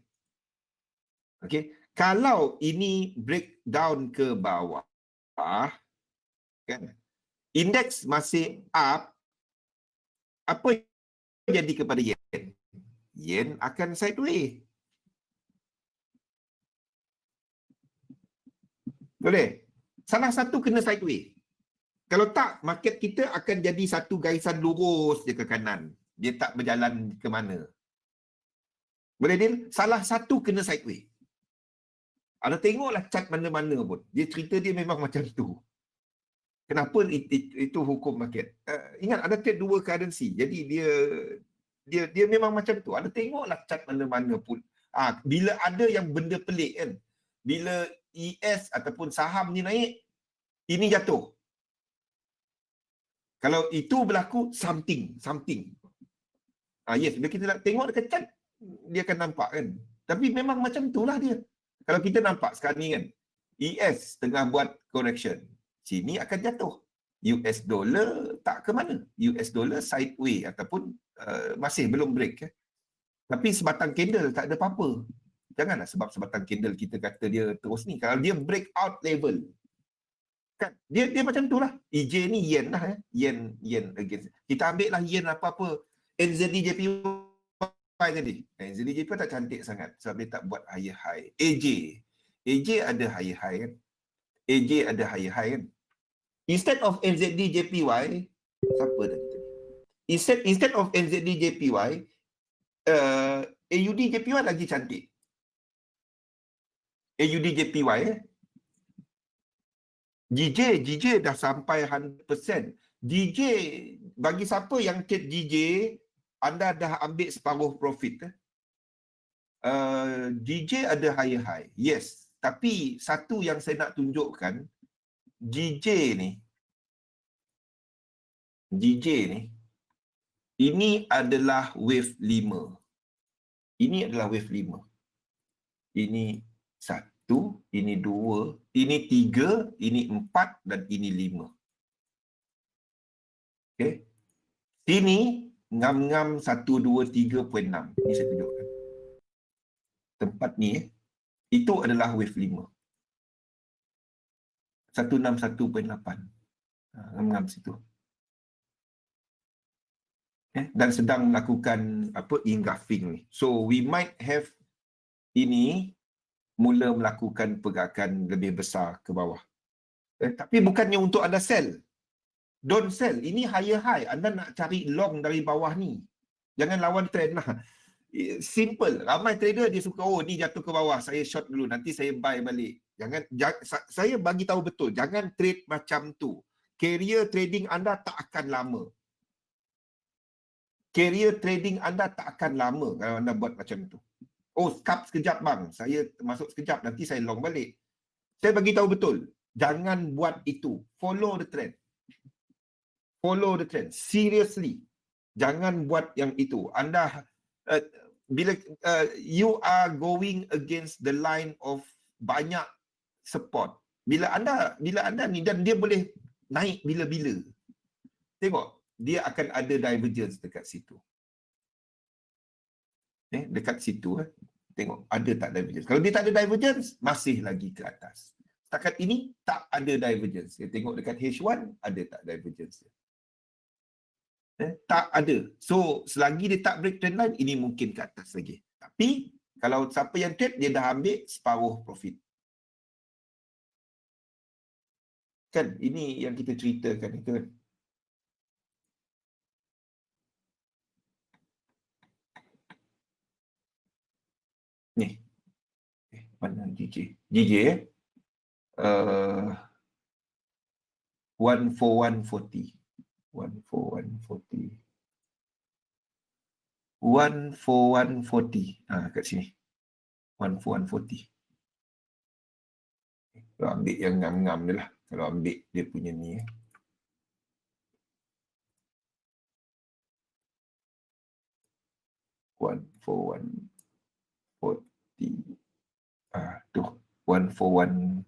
Okay. Kalau ini breakdown ke bawah, kan, indeks masih up, apa jadi kepada yen? Yen akan sideway. Boleh? Salah satu kena sideway. Kalau tak, market kita akan jadi satu garisan lurus je ke kanan. Dia tak berjalan ke mana. Boleh, Dil? Salah satu kena sideway. Anda tengoklah chart mana-mana pun. Dia cerita dia memang macam tu. Kenapa itu hukum market? Ingat, ada trade dua currency. Jadi dia memang macam tu. Anda tengoklah chart mana-mana pun. Bila ada yang benda pelik kan. Bila ES ataupun saham ni naik, ini jatuh. Kalau itu berlaku, something. Yes, bila kita nak tengok dekat chart, dia akan nampak kan. Tapi memang macam itulah dia. Kalau kita nampak sekarang ni kan, ES tengah buat correction, sini akan jatuh. US dollar tak ke mana. US dollar sideway ataupun masih belum break. Tapi sebatang candle tak ada apa-apa. Janganlah sebab sebatang candle kita kata dia terus ni. Kalau dia breakout level, kan, dia macam tu lah. EJ ni yen lah. Yen against. Kita ambil lah yen apa-apa. NZD JPY tadi. NZD JPY tak cantik sangat sebab dia tak buat higher high. AJ ada higher high kan. AJ ada higher high kan. Instead of NZD JPY, siapa dah kita ni? Instead of NZD JPY, AUD JPY lagi cantik. AUD JPY GJ dah sampai 100%. GJ, bagi siapa yang trade GJ, anda dah ambil separuh profit. GJ ada higher high. Yes. Tapi satu yang saya nak tunjukkan, GJ ni, ini adalah wave 5. Ini adalah wave 5. Ini 1, ini 2, ini 3, ini 4 dan ini 5. Okey. Sini ngam-ngam 1, 2, 3.6. Ini saya tunjukkan. Tempat ni itu adalah wave 5. 161.8. Ngam-ngam situ. Dan sedang melakukan engulfing ni. So we might have ini mula melakukan pergerakan lebih besar ke bawah. Tapi bukannya untuk anda sell. Don't sell. Ini higher high. Anda nak cari long dari bawah ni. Jangan lawan trend lah. Simple. Ramai trader dia suka, ni jatuh ke bawah, saya short dulu, nanti saya buy balik. Saya bagi tahu betul, jangan trade macam tu. Career trading anda tak akan lama. Career trading anda tak akan lama kalau anda buat macam tu. Scalp sekejap bang, saya masuk sekejap, nanti saya long balik. Saya bagi tahu betul, jangan buat itu. Follow the trend. Follow the trend. Seriously. Jangan buat yang itu. Anda bila you are going against the line of banyak support. Bila anda ni, dan dia boleh naik bila-bila. Tengok, dia akan ada divergence dekat situ. Dekat situ tengok ada tak divergence. Kalau dia tak ada divergence, masih lagi ke atas. Setakat ini tak ada divergence. Tengok dekat H1 ada tak divergence. Tak ada. So selagi dia tak break trend line, ini mungkin ke atas lagi. Tapi kalau siapa yang trade, dia dah ambil separuh profit. Kan ini yang kita ceritakan itu kan. Ni. Mana GJ? GJ 14140. 14140. 14140. Kat sini. 14140. Kalau ambil yang ngam-ngam ni lah. Kalau ambil dia punya ni. 14140. Tuh 141.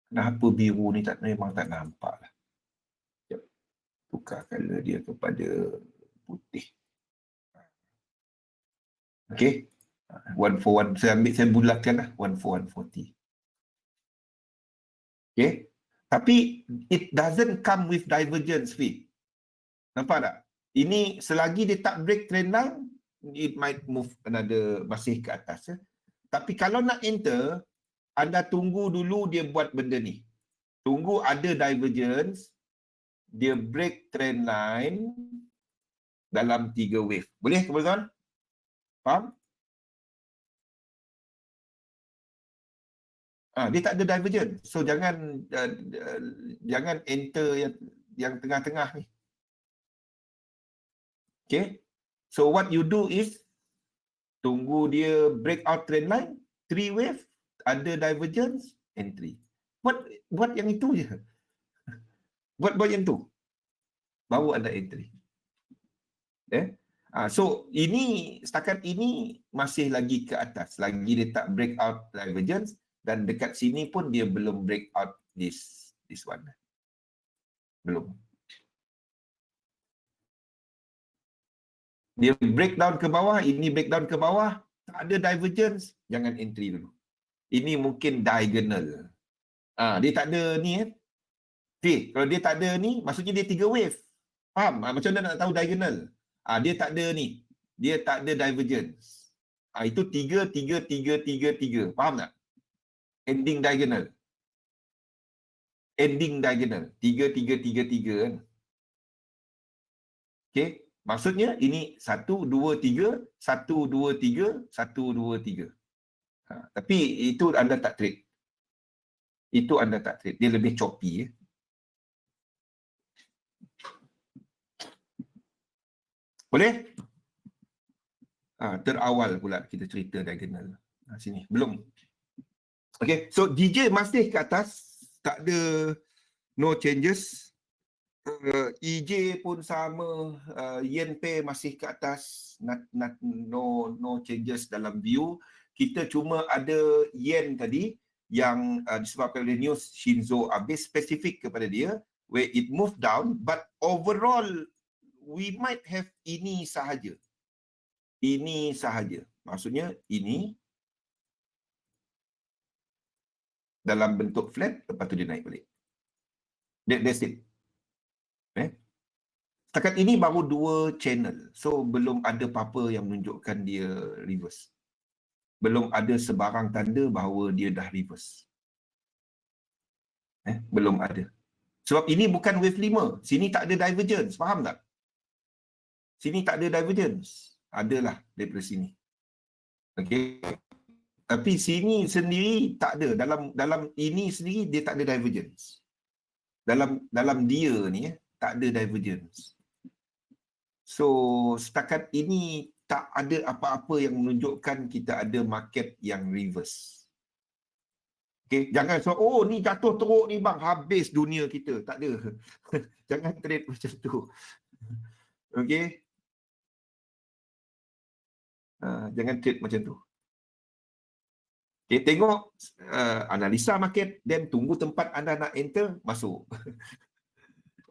Kenapa biru ni memang tak nampak lah. Sekejap. Tukar color dia kepada putih. Okey. 141 saya bulatkan lah 14140. Okay. Tapi it doesn't come with divergence fee. Nampak tak? Ini selagi dia tak break trend line, it might move another masih ke atas. Tapi kalau nak enter, anda tunggu dulu dia buat benda ni. Tunggu ada divergence, dia break trend line dalam 3 wave. Boleh teman-teman? Faham? Dia tak ada divergence. So jangan enter yang tengah-tengah ni. Okay. So what you do is tunggu dia breakout trend line, 3 wave, ada divergence, entry. Buat yang itu je. Buat yang tu. Baru ada entry. So ini setakat ini masih lagi ke atas. Lagi dia tak breakout divergence. Dan dekat sini pun dia belum break out this one. Belum. Dia breakdown ke bawah, ini breakdown ke bawah, tak ada divergence, jangan entry dulu. Ini mungkin diagonal. Dia tak ada ni Okay, kalau dia tak ada ni, maksudnya dia 3 wave. Faham? Macam mana nak tahu diagonal? Dia tak ada ni. Dia tak ada divergence. Itu 3, 3, 3, 3, 3. Faham tak? Ending diagonal. Ending diagonal. 3, 3, 3, 3 kan. Okay. Maksudnya ini 1, 2, 3, 1, 2, 3, 1, 2, 3. Tapi itu anda tak trade. Itu anda tak trade. Dia lebih choppy. Boleh? Terawal pula kita cerita diagonal. Sini. Belum. Okay. So DJ masih ke atas. Tak ada no changes. EJ pun sama, yen pair masih ke atas, no changes dalam view. Kita cuma ada yen tadi yang disebabkan oleh news Shinzo Abe, spesifik kepada dia, where it moved down, but overall we might have ini sahaja. Ini sahaja. Maksudnya ini dalam bentuk flat, lepas tu dia naik balik. That's it. Setakat ini baru 2 channel. So, belum ada apa-apa yang menunjukkan dia reverse. Belum ada sebarang tanda bahawa dia dah reverse. Belum ada. Sebab ini bukan wave 5. Sini tak ada divergence. Faham tak? Sini tak ada divergence. Adalah daripada sini. Okey. Tapi sini sendiri tak ada. Dalam ini sendiri dia tak ada divergence. Dalam dia ni tak ada divergence. So, setakat ini tak ada apa-apa yang menunjukkan kita ada market yang reverse. Okay, jangan ni jatuh teruk ni bang, habis dunia kita. Tak ada. Jangan trade macam tu. Okay. Jangan trade macam tu. Okay, tengok analisa market, then tunggu tempat anda nak enter, masuk.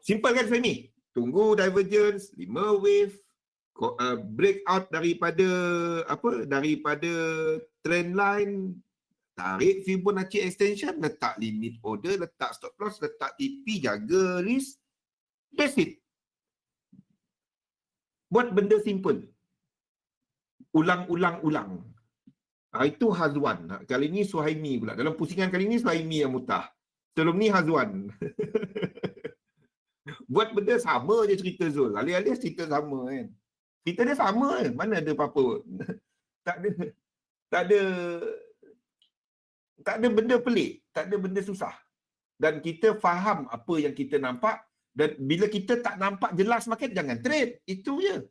Simple kan Fahmi? Tunggu divergence, 5 wave, breakout daripada trend line, tarik Fibonacci extension, letak limit order, letak stop loss, letak TP, jaga risk. That's it. Buat benda simple. Ulang-ulang-ulang. Itu Hazwan. Kali ni Suhaimi pula. Dalam pusingan kali ni Suhaimi yang mutah. Sebelum ni Hazwan. Buat benda sama je cerita Zul. Alih-alih cerita sama kan. Cerita dia sama kan. Mana ada apa-apa. Tak ada benda pelik. Tak ada benda susah. Dan kita faham apa yang kita nampak. Dan bila kita tak nampak jelas market, jangan trade. Itu je.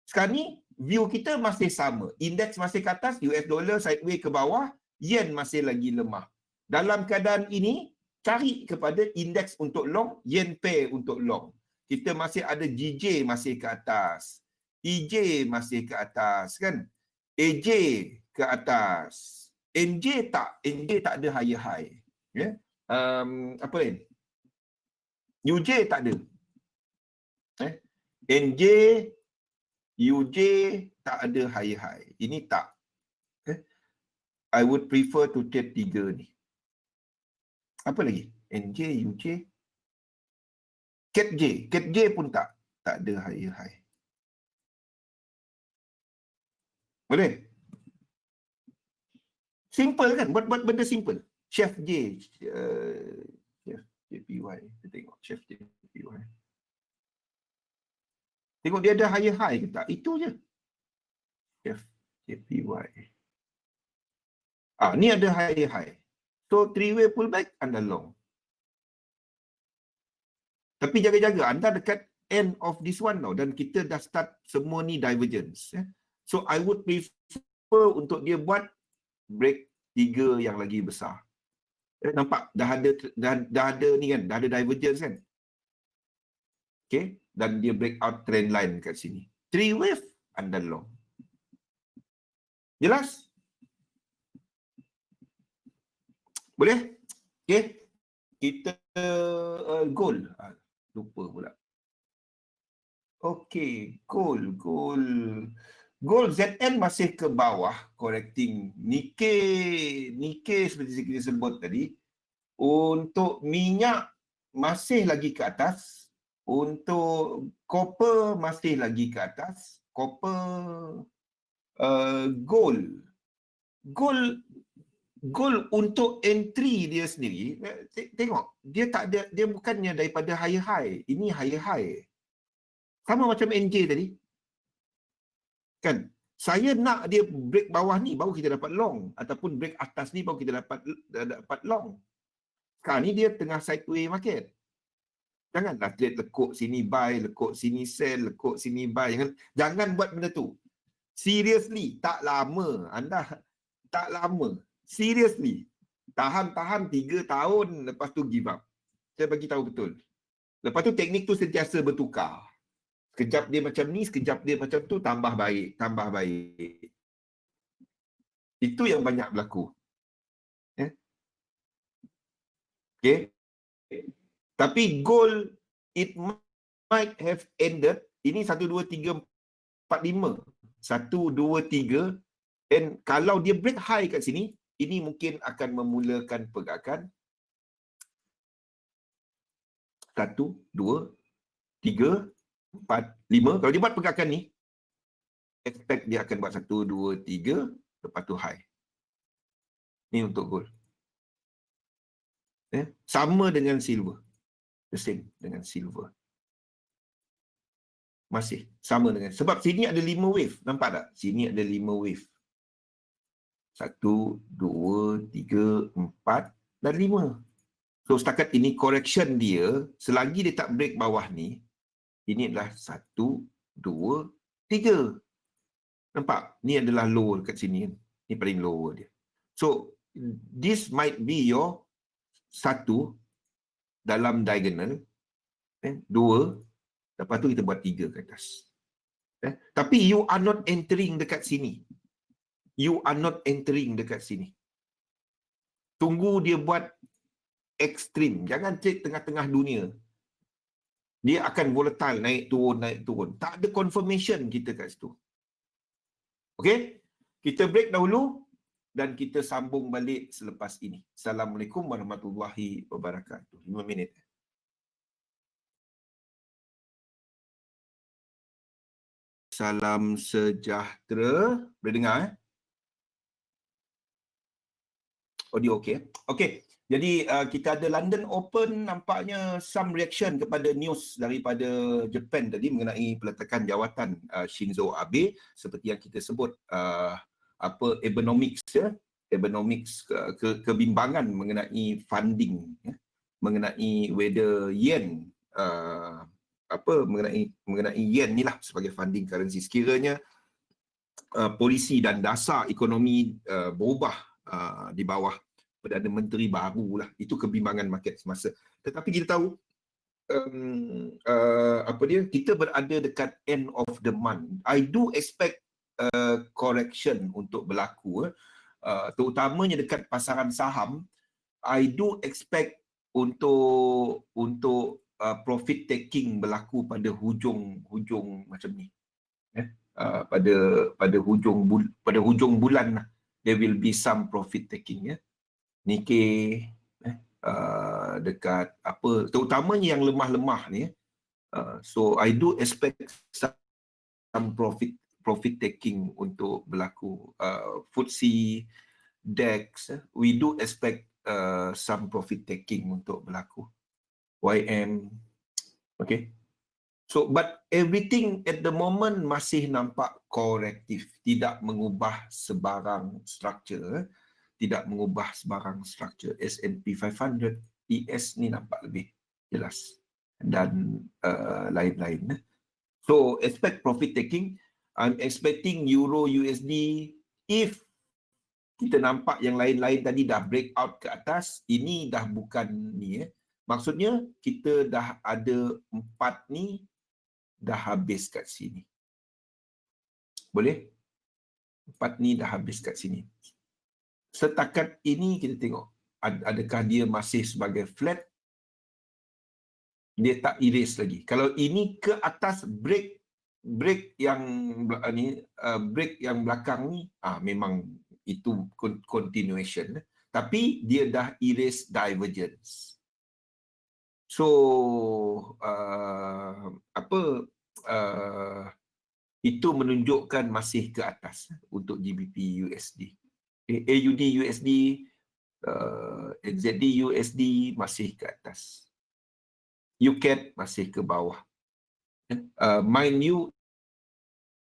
Sekarang ni, view kita masih sama. Indeks masih ke atas, US dollar sideways ke bawah, yen masih lagi lemah. Dalam keadaan ini, cari kepada indeks untuk long, yen pair untuk long. Kita masih ada GJ masih ke atas. EJ masih ke atas kan. AJ ke atas. NJ tak ada higher high. Ya. Apa lain? UJ tak ada. NJ, UJ tak ada higher high. Ini tak. I would prefer to take 3 ni. Apa lagi? NJ, UJ. Cat J pun tak ada higher high. Boleh? Simple kan? Buat benda simple. Chef J. Chef JPY. Kita tengok Chef JPY. Tengok dia ada higher high ke tak? Itu je. Chef JPY. Ni ada higher high. So, 3-way pullback, anda long. Tapi jaga-jaga, anda dekat end of this one tau. Dan kita dah start semua ni divergence. So, I would prefer untuk dia buat break 3 yang lagi besar. Nampak? Dah ada ni kan? Dah ada divergence kan? Okay? Dan dia break out trend line kat sini. 3 wave, anda long. Jelas? Boleh? Okay? Kita gold. Lupa pula. Okay, gold. Gold ZN masih ke bawah, correcting. Nikkei seperti kita sebut tadi. Untuk minyak masih lagi ke atas. Untuk copper masih lagi ke atas. Copper, gold. Gold untuk entry dia sendiri, tengok, dia tak ada, dia bukannya daripada higher high. Ini higher high. Sama macam NJ tadi. Kan? Saya nak dia break bawah ni baru kita dapat long, ataupun break atas ni baru kita dapat long. Sekarang ni dia tengah sideway market. Janganlah trade lekuk sini buy, lekuk sini sell, lekuk sini buy. Jangan buat benda tu. Seriously, tak lama. Anda tak lama. Seriously. Tahan 3 tahun, lepas tu give up. Saya bagi tahu betul. Lepas tu teknik tu sentiasa bertukar. Sekejap dia macam ni, sekejap dia macam tu, tambah baik. Itu yang banyak berlaku. Okay. Tapi gold, it might have ended. Ini 1, 2, 3, 4, 5. 1, 2, 3. Dan kalau dia break high kat sini, ini mungkin akan memulakan pergerakan. 1, 2, 3, 4, 5. Kalau dia buat pergerakan ni, expect dia akan buat 1, 2, 3, lepas tu high. Ni untuk gold. Sama dengan silver. The same dengan silver. Masih sama dengan, sebab sini ada 5 wave. Nampak tak? Sini ada 5 wave. 1, 2, 3, 4 dan 5. So setakat ini correction dia, selagi dia tak break bawah ni, ini adalah 1, 2, 3. Nampak? Ni adalah low dekat sini. Ni paling low dia. So this might be your 1 dalam diagonal. 2. Lepas tu kita buat 3 ke atas. Tapi you are not entering dekat sini. You are not entering dekat sini. Tunggu dia buat ekstrim. Jangan cek tengah-tengah dunia. Dia akan volatile, naik turun. Tak ada confirmation kita kat situ. Okey? Kita break dahulu dan kita sambung balik selepas ini. Assalamualaikum warahmatullahi wabarakatuh. 5 minit. Salam sejahtera. Boleh dengar? Audio okey. Okey. Jadi kita ada London Open, nampaknya some reaction kepada news daripada Japan tadi mengenai peletakan jawatan Shinzo Abe, seperti yang kita sebut Abenomics ya. Abenomics, kebimbangan mengenai funding ya. Mengenai whether yen mengenai yen ni lah sebagai funding currency. Sekiranya polisi dan dasar ekonomi berubah di bawah Perdana Menteri baru lah. Itu kebimbangan market semasa. Tetapi kita tahu kita berada dekat end of the month. I do expect correction untuk berlaku, terutamanya dekat pasaran saham. I do expect untuk profit taking berlaku pada hujung macam ni, pada hujung bulan lah. There will be some profit taking, Nikkei, dekat apa, terutamanya yang lemah-lemah ni, so I do expect some profit taking untuk berlaku. FTSE, DAX, we do expect some profit taking untuk berlaku. YM, okay. So, but everything at the moment masih nampak korektif, tidak mengubah sebarang structure, S&P 500, ES ni nampak lebih jelas, dan lain-lain. So, expect profit taking. I'm expecting Euro USD, if kita nampak yang lain-lain tadi dah break out ke atas, ini dah bukan ni, maksudnya kita dah ada 4 ni dah habis kat sini. Boleh? 4 ni dah habis kat sini. Setakat ini kita tengok, adakah dia masih sebagai flat? Dia tak erase lagi. Kalau ini ke atas break yang ni, break yang belakang ni, memang itu continuation. Tapi dia dah erase divergence. So, itu menunjukkan masih ke atas untuk GBP USD. AUD USD, NZD USD masih ke atas. UCAD masih ke bawah. Mind you,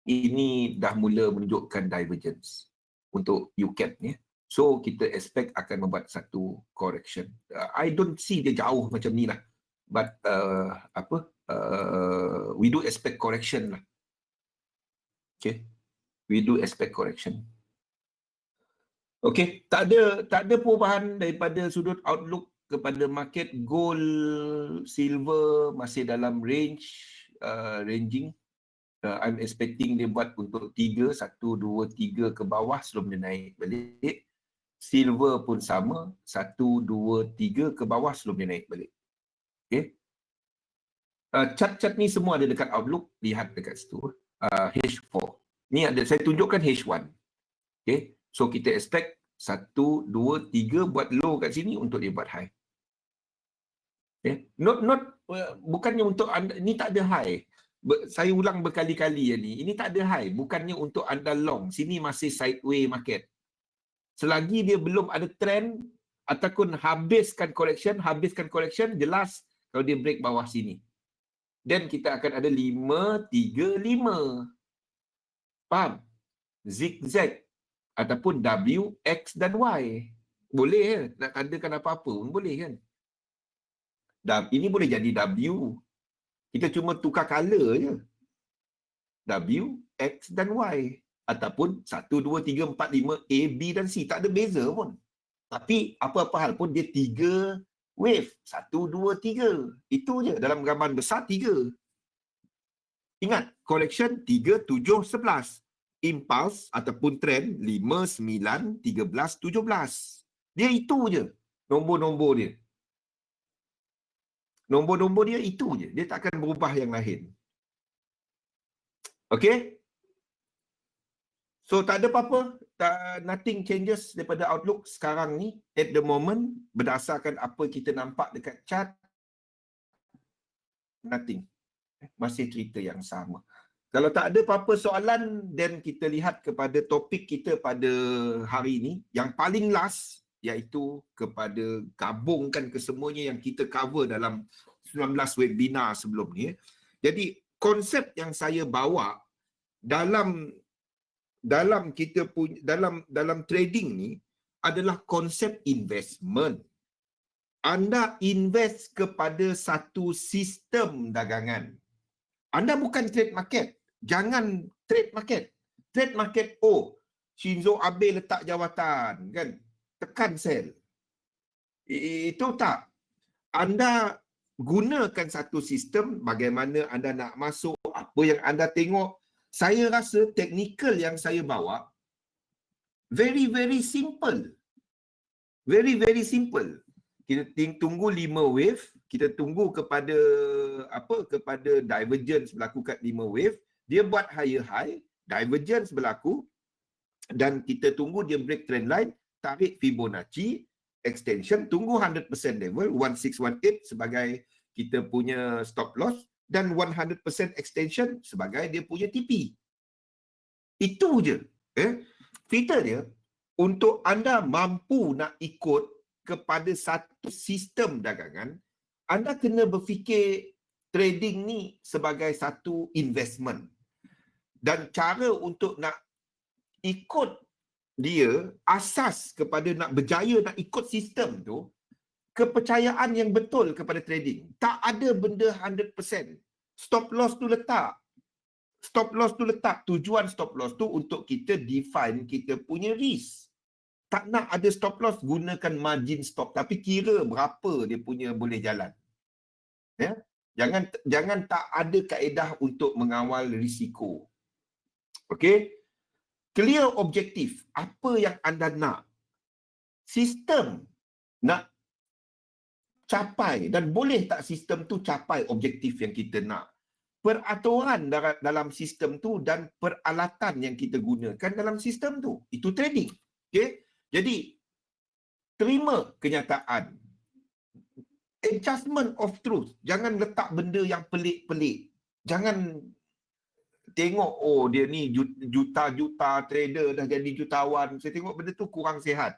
ini dah mula menunjukkan divergence untuk UCAD ni. So, kita expect akan membuat satu correction. I don't see dia jauh macam ni lah. But, we do expect correction lah. Okay. We do expect correction. Okay. Tak ada perubahan daripada sudut outlook kepada market. Gold, silver masih dalam ranging. I'm expecting dia buat untuk 3, 1, 2, 3 ke bawah sebelum dia naik balik. Silver pun sama, 1, 2, 3 ke bawah sebelum dia naik balik. Okay. Chart-chart ni semua ada dekat outlook, lihat dekat situ. H4. Ni ada, saya tunjukkan H1. Okay. So kita expect 1, 2, 3 buat low kat sini untuk dia buat high. Okay. Bukannya untuk anda, ni tak ada high. Saya ulang berkali-kali ni, ini tak ada high, bukannya untuk anda long. Sini masih sideways market. Selagi dia belum ada trend ataupun habiskan correction, jelas kalau dia break bawah sini. Dan kita akan ada 5, 3, 5. Faham? Zigzag ataupun W, X dan Y. Boleh ya? Nak tandakan apa-apa pun boleh kan? Dan ini boleh jadi W. Kita cuma tukar color je. W, X dan Y. Ataupun 1, 2, 3, 4, 5, A, B dan C. Tak ada beza pun. Tapi apa-apa hal pun dia 3 wave. 1, 2, 3. Itu je. Dalam gambar besar 3. Ingat, correction 3, 7, 11. Impulse ataupun trend 5, 9, 13, 17. Dia itu je. Nombor-nombor dia. Nombor-nombor dia itu je. Dia tak akan berubah yang lain. Okay? So, tak ada apa-apa. Nothing changes daripada outlook sekarang ni. At the moment, berdasarkan apa kita nampak dekat chart, nothing. Masih cerita yang sama. Kalau tak ada apa-apa soalan, then kita lihat kepada topik kita pada hari ini. Yang paling last, iaitu kepada gabungkan kesemuanya yang kita cover dalam 19 webinar sebelum ni. Jadi konsep yang saya bawa dalam kita punya dalam trading ni adalah konsep investment. Anda invest kepada satu sistem dagangan. Anda bukan trade market. Jangan trade market. Trade market, Shinzo Abe letak jawatan, kan? Tekan sell. Itu tak. Anda gunakan satu sistem bagaimana anda nak masuk, apa yang anda tengok. Saya rasa teknikal yang saya bawa very very simple. Very very simple. Kita tunggu 5 wave, kita tunggu kepada kepada divergence berlaku kat 5 wave, dia buat higher high, divergence berlaku dan kita tunggu dia break trend line, tarik Fibonacci, extension, tunggu 100% level 1618 sebagai kita punya stop loss dan 100% extension sebagai dia punya TP. Itu je. Filter dia untuk anda mampu nak ikut kepada satu sistem dagangan, anda kena berfikir trading ni sebagai satu investment. Dan cara untuk nak ikut dia, asas kepada nak berjaya nak ikut sistem tu, kepercayaan yang betul kepada trading. Tak ada benda 100%. Stop loss tu letak. Tujuan stop loss tu untuk kita define kita punya risk. Tak nak ada stop loss, gunakan margin stop. Tapi kira berapa dia punya boleh jalan. Ya? Jangan tak ada kaedah untuk mengawal risiko. Okey? Clear objektif. Apa yang anda nak. Sistem nak capai dan boleh tak sistem tu capai objektif yang kita nak. Peraturan dalam sistem tu dan peralatan yang kita gunakan dalam sistem tu. Itu trading. Okey? Jadi, terima kenyataan. Adjustment of truth. Jangan letak benda yang pelik-pelik. Jangan tengok, oh dia ni juta-juta trader dah jadi jutawan. Saya tengok benda tu kurang sihat.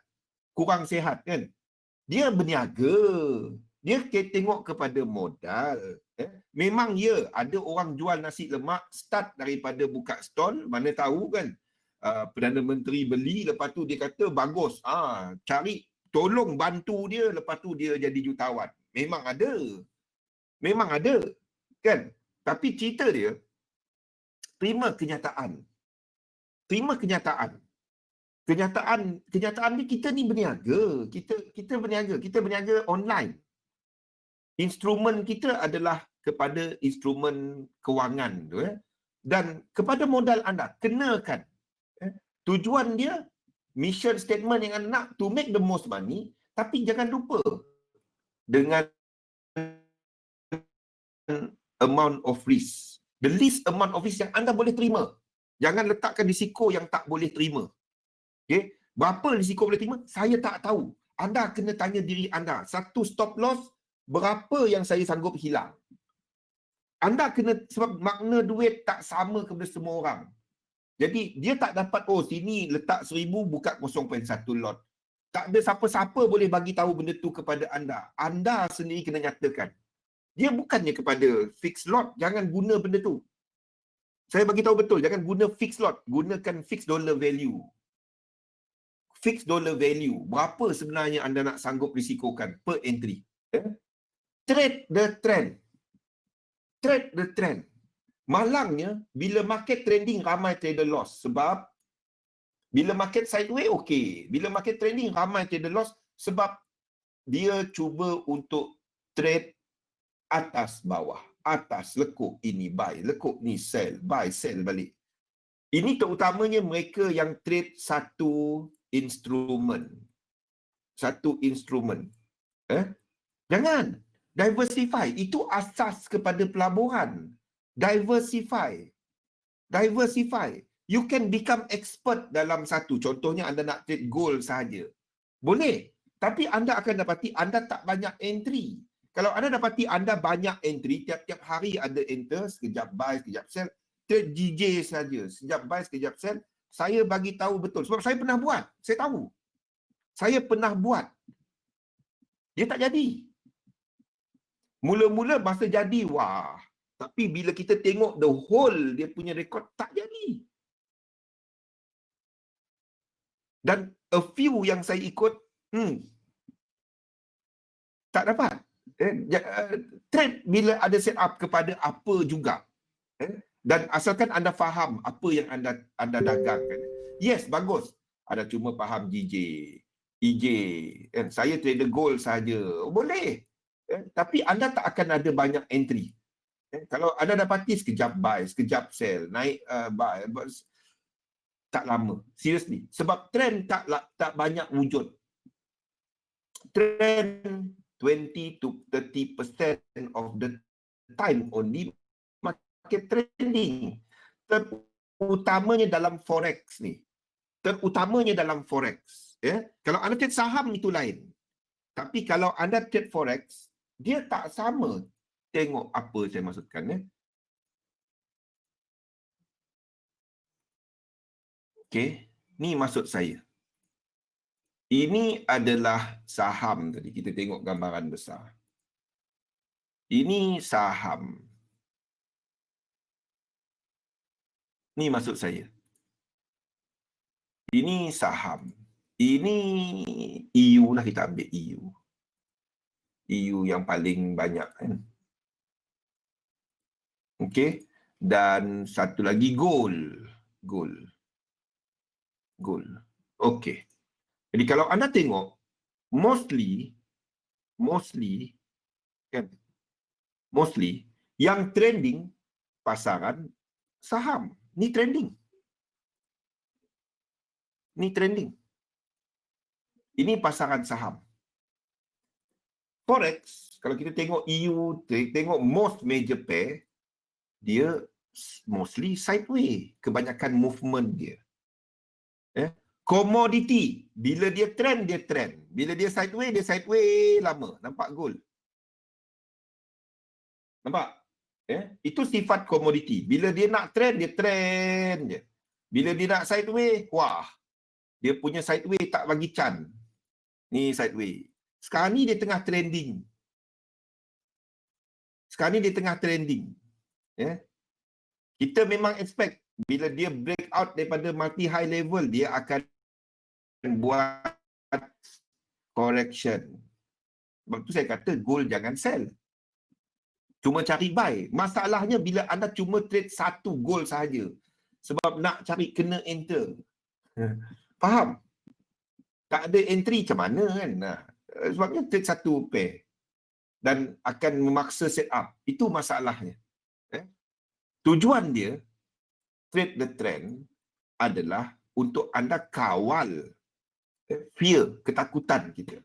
Kurang sihat kan? Dia berniaga. Dia tengok kepada modal. Memang ya, ada orang jual nasi lemak, start daripada buka stall, mana tahu kan. Perdana Menteri beli, lepas tu dia kata bagus. Cari, tolong bantu dia, lepas tu dia jadi jutawan. Memang ada. Memang ada. Kan? Tapi cerita dia, terima kenyataan. Terima kenyataan. Kenyataan ni kita ni berniaga. Kita berniaga. Kita berniaga online. Instrumen kita adalah kepada instrumen kewangan tu. Dan kepada modal anda, kenakan. Tujuan dia, mission statement yang anda nak, to make the most money, tapi jangan lupa dengan amount of risk. The least amount of risk yang anda boleh terima. Jangan letakkan risiko yang tak boleh terima. Okay? Berapa risiko boleh terima? Saya tak tahu. Anda kena tanya diri anda. Satu stop loss, berapa yang saya sanggup hilang? Anda kena, sebab makna duit tak sama kepada semua orang. Jadi, dia tak dapat, oh sini letak 1000, buka 0.1 lot. Tak ada siapa-siapa boleh bagi tahu benda tu kepada anda. Anda sendiri kena nyatakan. Dia bukannya kepada fixed lot. Jangan guna benda tu. Saya bagi tahu betul. Jangan guna fixed lot. Gunakan fixed dollar value. Fixed dollar value. Berapa sebenarnya anda nak sanggup risikokan per entry. Trade the trend. Trade the trend. Malangnya, bila market trending, ramai trader loss. Sebab, bila market sideways, okey. Bila market trending, ramai trader loss. Sebab, dia cuba untuk trade atas bawah. Atas, lekuk ini, buy. Lekuk ni, sell. Buy, sell balik. Ini terutamanya mereka yang trade satu instrumen. Satu instrumen. Jangan. Diversify. Itu asas kepada pelaburan. Diversify. Diversify. You can become expert dalam satu. Contohnya anda nak trade gold sahaja. Boleh. Tapi anda akan dapati anda tak banyak entry. Kalau anda dapati anda banyak entry, tiap-tiap hari ada enter, sekejap buy, sekejap sell, trade GJ saja. Sekejap buy, sekejap sell. Saya bagi tahu betul. Sebab saya pernah buat. Saya tahu. Saya pernah buat. Dia tak jadi. Mula-mula masa jadi, wah. Tapi bila kita tengok the whole dia punya rekod, tak jadi. Dan a few yang saya ikut, tak dapat. Trade bila ada set up kepada apa juga. Dan asalkan anda faham apa yang anda dagangkan. Yes, bagus. Anda cuma faham GJ, EJ. Saya trader gold saja. Boleh. Tapi anda tak akan ada banyak entry. Kalau anda dapati sekejap buy, sekejap sell, naik buy, tak lama. Seriously. Sebab trend tak banyak wujud. Trend 20 to 30% of the time only market trending. Terutamanya dalam forex ni. Terutamanya dalam forex. Kalau anda trade saham itu lain. Tapi kalau anda trade forex, dia tak sama. Tengok apa saya maksudkan. Okey, ni maksud saya. Ini adalah saham tadi. Kita tengok gambaran besar. Ini saham. Ni maksud saya. Ini saham. Ini EU lah, kita ambil EU. EU yang paling banyak kan. Okey. Dan satu lagi gold. Gold. Okey. Jadi kalau anda tengok, mostly kan, mostly yang trending pasaran saham. Ni trending. Ini pasaran saham. Forex, kalau kita tengok EU, tengok most major pair, dia mostly sideways. Kebanyakan movement dia. Commodity, bila dia trend, dia trend. Bila dia sideways lama. Nampak gold? Nampak? Itu sifat komoditi. Bila dia nak trend, dia trend je. Bila dia nak sideways, wah. Dia punya sideways tak bagi can. Ni sideways. Sekarang ni dia tengah trending. Kita memang expect bila dia break out daripada multi high level, dia akan buat correction. Sebab tu saya kata gold jangan sell. Cuma cari buy. Masalahnya bila anda cuma trade satu gold sahaja. Sebab nak cari kena enter. Faham? Tak ada entry macam mana kan? Sebabnya trade satu pair. Dan akan memaksa set up. Itu masalahnya. Tujuan dia, trade the trend, adalah untuk anda kawal fear, ketakutan kita.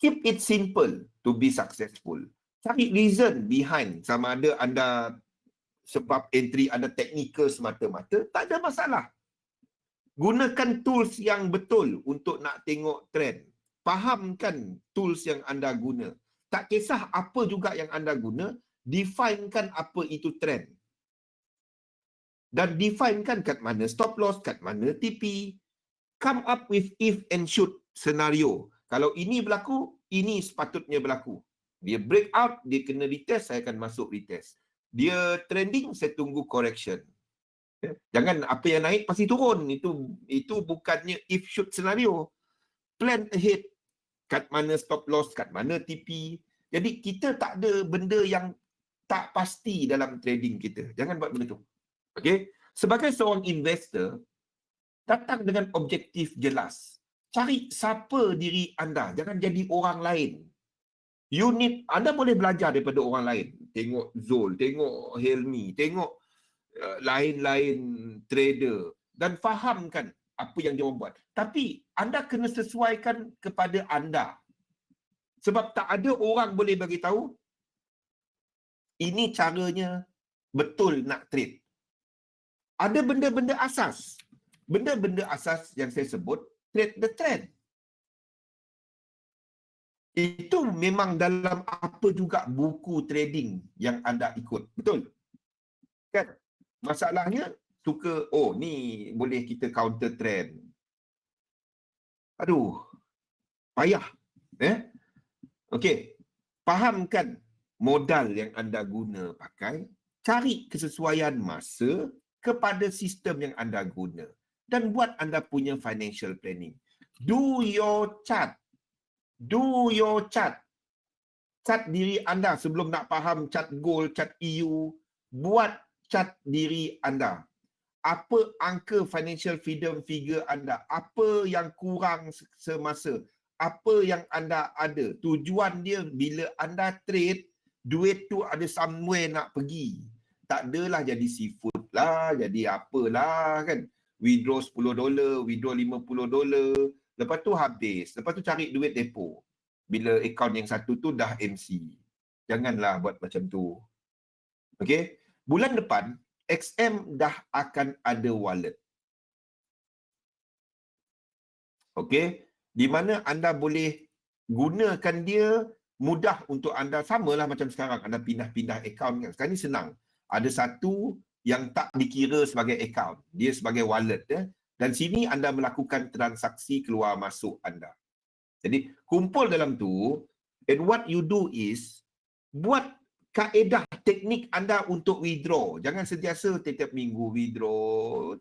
Keep it simple to be successful. Cari reason behind, sama ada anda sebab entry anda teknikal semata-mata, tak ada masalah. Gunakan tools yang betul untuk nak tengok trend. Fahamkan tools yang anda guna. Tak kisah apa juga yang anda guna, definekan apa itu trend. Dan definekan kat mana stop loss, kat mana TP. Come up with if and should scenario. Kalau ini berlaku, ini sepatutnya berlaku. Dia break out, dia kena retest, saya akan masuk retest. Dia trending, saya tunggu correction. Jangan apa yang naik pasti turun. Itu bukannya if should scenario. Plan ahead. Kat mana stop loss, kat mana TP. Jadi kita tak ada benda yang tak pasti dalam trading kita. Jangan buat benda tu. Okey? Sebagai seorang investor, datang dengan objektif jelas. Cari siapa diri anda. Jangan jadi orang lain. Anda boleh belajar daripada orang lain. Tengok Zul, tengok Helmi, tengok lain-lain trader. Dan fahamkan apa yang dia buat. Tapi anda kena sesuaikan kepada anda. Sebab tak ada orang boleh bagi tahu ini caranya betul nak trade. Ada benda-benda asas. Benda-benda asas yang saya sebut, trade the trend. Itu memang dalam apa juga buku trading yang anda ikut. Betul? Kan? Masalahnya, suka, ni boleh kita counter trend. Aduh, payah. Okey, fahamkan modal yang anda guna pakai, cari kesesuaian masa kepada sistem yang anda guna dan buat anda punya financial planning. Do your chart. Chart diri anda sebelum nak faham chart gold, chart EU, buat chart diri anda. Apa angka financial freedom figure anda? Apa yang kurang semasa? apa yang anda ada. Tujuan dia bila anda trade, duit tu ada somewhere nak pergi. Tak adalah jadi seafood lah, jadi apalah kan. Withdraw $10, withdraw $50. Lepas tu habis. Lepas tu cari duit depo. Bila akaun yang satu tu dah MC. Janganlah buat macam tu. Okey. Bulan depan, XM dah akan ada wallet. Okey. Di mana anda boleh gunakan dia mudah untuk anda. Samalah macam sekarang. Anda pindah-pindah akaun. Sekarang ni senang. Ada satu yang tak dikira sebagai akaun. Dia sebagai wallet. Dan sini anda melakukan transaksi keluar masuk anda. Jadi kumpul dalam tu. And what you do is buat kaedah teknik anda untuk withdraw. Jangan sentiasa setiap minggu withdraw.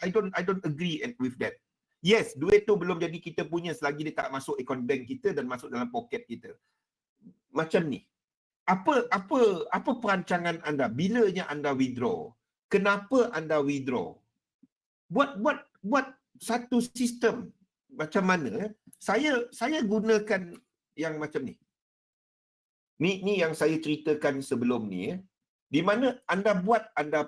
I don't agree with that. Yes, duit tu belum jadi kita punya selagi dia tak masuk akaun bank kita dan masuk dalam poket kita. Macam ni. Apa perancangan anda? Bilanya anda withdraw? Kenapa anda withdraw? Buat satu sistem macam mana? Saya gunakan yang macam ni. Ni yang saya ceritakan sebelum ni. Di mana anda buat anda